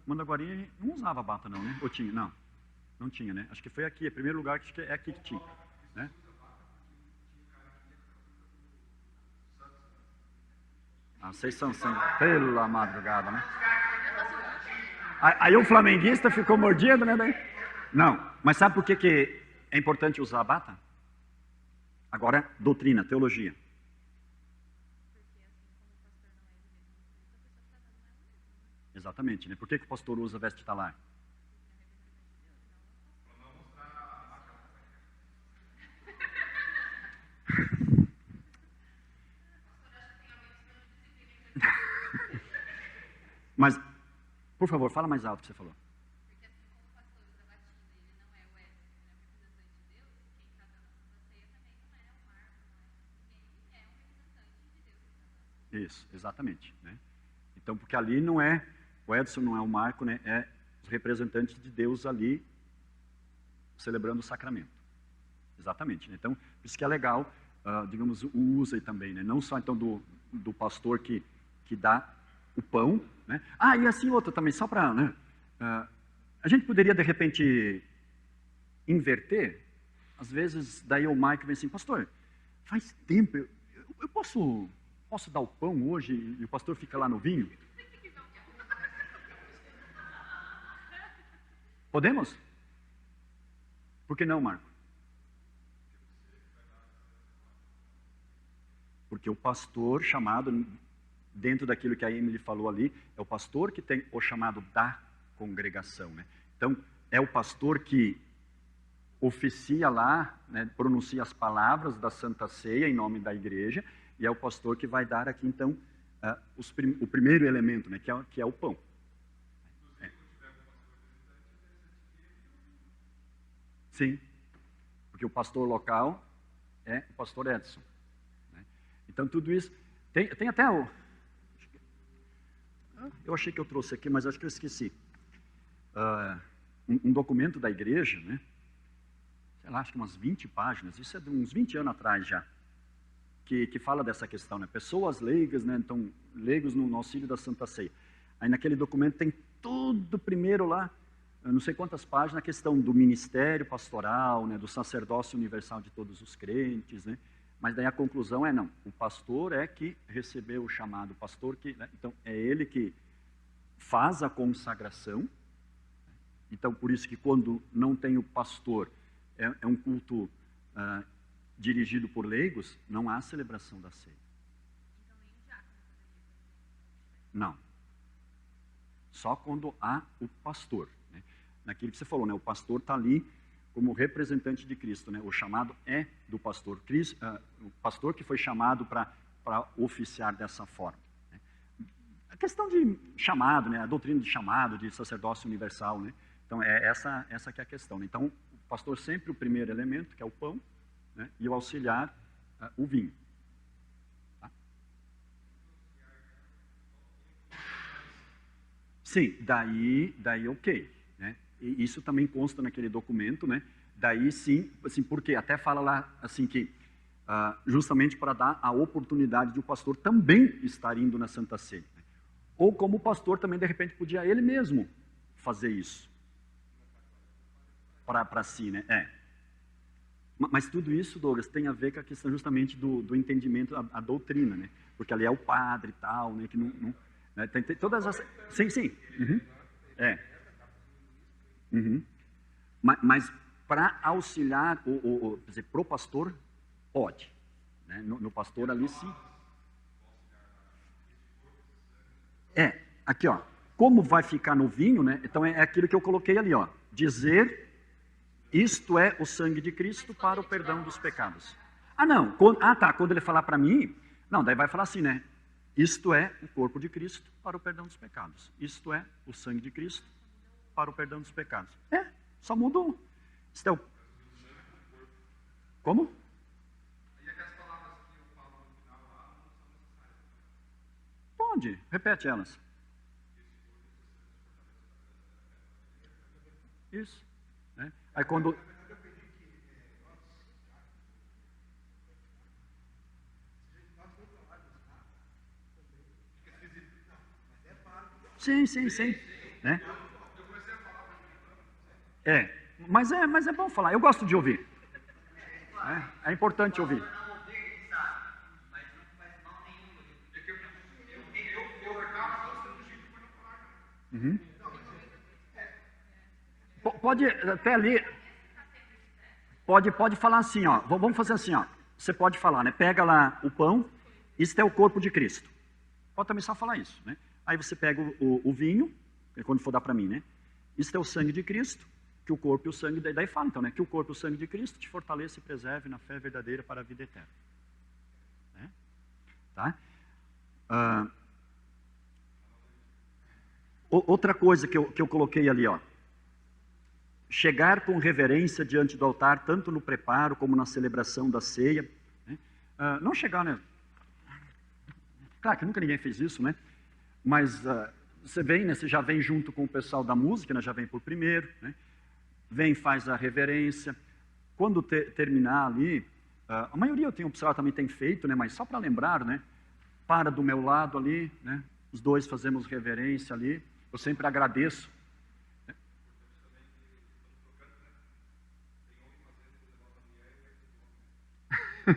[SPEAKER 1] Mandaguari não usava bata não, né? Ou tinha? Não tinha, né? Acho que foi aqui, é o primeiro lugar que é aqui que tinha, né? Vocês são pela madrugada, né? Aí o flamenguista ficou mordido, né? Não, mas sabe por que é importante usar a bata? Agora, doutrina, teologia. Exatamente, né? Por que o pastor usa veste talar? Mas, por favor, fala mais alto que você falou.
[SPEAKER 3] Porque assim como o pastor usa batina, ele não é o Edson, ele é o representante de Deus, quem está dando a ceia também não é o Marco, ninguém é um representante de Deus.
[SPEAKER 1] Isso, exatamente, né? Então, porque ali não é, o Edson não é o Marco, né? É os representantes de Deus ali celebrando o sacramento. Exatamente, né? Então, por isso que é legal, digamos, o uso aí também, né? Não só então do pastor que dá o pão, né? E assim outra também, só para, né? A gente poderia de repente inverter. Às vezes daí o Mike vem assim, pastor, faz tempo, eu posso dar o pão hoje e o pastor fica lá no vinho? Podemos? Por que não, Marco? Porque o pastor chamado, dentro daquilo que a Emily falou ali, é o pastor que tem o chamado da congregação, né? Então, é o pastor que oficia lá, né, pronuncia as palavras da Santa Ceia em nome da igreja, e é o pastor que vai dar aqui, então, o primeiro elemento, né, que é o pão. Sim, porque o pastor local é o pastor Edson, né? Então, tudo isso, tem até eu achei que eu trouxe aqui, mas acho que eu esqueci. Um documento da igreja, né? Sei lá, acho que umas 20 páginas, isso é de uns 20 anos atrás já, que fala dessa questão, né? Pessoas leigas, né? Então, leigos no auxílio da Santa Ceia. Aí naquele documento tem tudo primeiro lá, eu não sei quantas páginas, a questão do ministério pastoral, né? Do sacerdócio universal de todos os crentes, né? Mas daí a conclusão é não, o pastor é que recebeu o chamado, o pastor que, né? Então é ele que faz a consagração. Então por isso que quando não tem o pastor, é um culto dirigido por leigos, não há celebração da ceia.
[SPEAKER 3] Então nem o diácono poderia.
[SPEAKER 1] Não. Só quando há o pastor, né? Naquilo que você falou, né? O pastor está ali como representante de Cristo, né? O chamado é do pastor. O pastor que foi chamado para oficiar dessa forma, né? A questão de chamado, né? A doutrina de chamado, de sacerdócio universal, né? Então, essa que é a questão, né? Então, o pastor sempre o primeiro elemento, que é o pão, né? E o auxiliar, o vinho. Tá? Sim, daí ok, né? E isso também consta naquele documento, né? Daí sim, assim, porque até fala lá assim que justamente para dar a oportunidade de o pastor também estar indo na Santa Ceia, né? Ou como o pastor também de repente podia ele mesmo fazer isso para si, né? Mas tudo isso, Douglas, tem a ver com a questão justamente do entendimento, a doutrina, né? Porque ali é o padre e tal, né? Que não né? Tem todas as... Sim. Uhum. Uhum. Mas para auxiliar, quer dizer, pro pastor, pode. Né? No pastor ali sim. Aqui ó, como vai ficar no vinho, né? Então é aquilo que eu coloquei ali, ó. Dizer, isto é o sangue de Cristo para o perdão dos pecados. Não, quando ele falar para mim, não, daí vai falar assim, né? Isto é o corpo de Cristo para o perdão dos pecados. Isto é o sangue de Cristo para o perdão dos pecados. Só mudou. Isto é o... Como? Pode, repete elas. Isso. Né? Aí quando... Sim. Né? Mas é bom falar. Eu gosto de ouvir. É importante ouvir. Uhum. Pode até ali. Pode falar assim, ó. Vamos fazer assim, ó. Você pode falar, né? Pega lá o pão. Isto é o corpo de Cristo. Pode também só falar isso, né? Aí você pega o vinho, quando for dar para mim, né? Isto é o sangue de Cristo, que o corpo e o sangue, daí fala então, né? Que o corpo e o sangue de Cristo te fortaleça e preserve na fé verdadeira para a vida eterna. Né? Tá? Outra coisa que eu coloquei ali, ó. Chegar com reverência diante do altar, tanto no preparo como na celebração da ceia. Né? Não chegar, né? Claro que nunca ninguém fez isso, né? Mas você vem, né? Você já vem junto com o pessoal da música, né? Já vem por primeiro, né? Vem, faz a reverência. Quando terminar ali, a maioria eu tenho observado também tem feito, né? Mas só para lembrar, né? Para do meu lado ali, né? Os dois fazemos reverência ali. Eu sempre agradeço.
[SPEAKER 3] Eu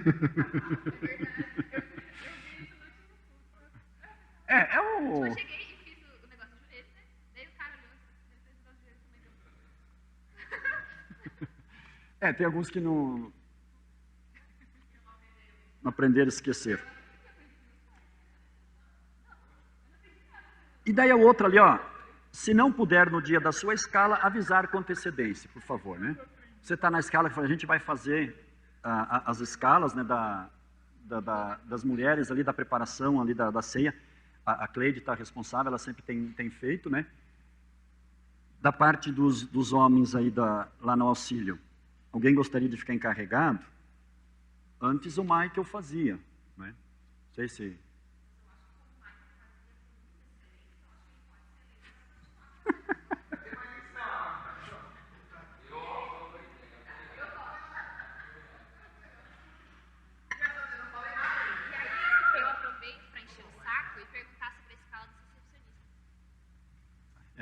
[SPEAKER 3] cheguei e fiz o negócio de joelho, né? Daí o cara olhou, ele fez o negócio de joelho também.
[SPEAKER 1] Tem alguns que não aprenderam a esquecer. E daí a outra ali, ó. Se não puder no dia da sua escala, avisar com antecedência, por favor, né? Você está na escala, a gente vai fazer as escalas, né, das mulheres ali, da preparação ali da ceia. A Cleide está responsável, ela sempre tem feito, né? Da parte dos homens aí lá no auxílio. Alguém gostaria de ficar encarregado? Antes o Michael fazia, né? Não sei se...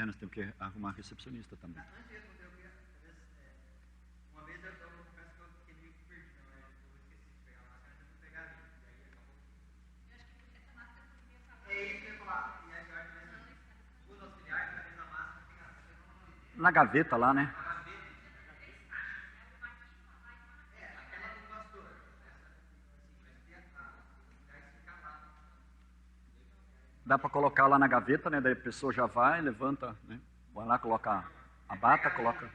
[SPEAKER 1] nós temos que arrumar recepcionista também.
[SPEAKER 4] Uma vez eu confesso que eu fiquei meio perdido, né? Eu esqueci de pegar a máscara, eu fui pegar ali. E aí acabou.
[SPEAKER 3] Eu acho que essa máscara poderia falar.
[SPEAKER 4] É isso que eu ia falar. E aí eu acho que duas auxiliares, a mesma máscara, tem
[SPEAKER 1] na gaveta lá, né?
[SPEAKER 4] aquela do pastor.
[SPEAKER 1] Dá para colocar lá na gaveta, né? Daí a pessoa já vai, levanta, né? Vai lá, coloca a bata, coloca...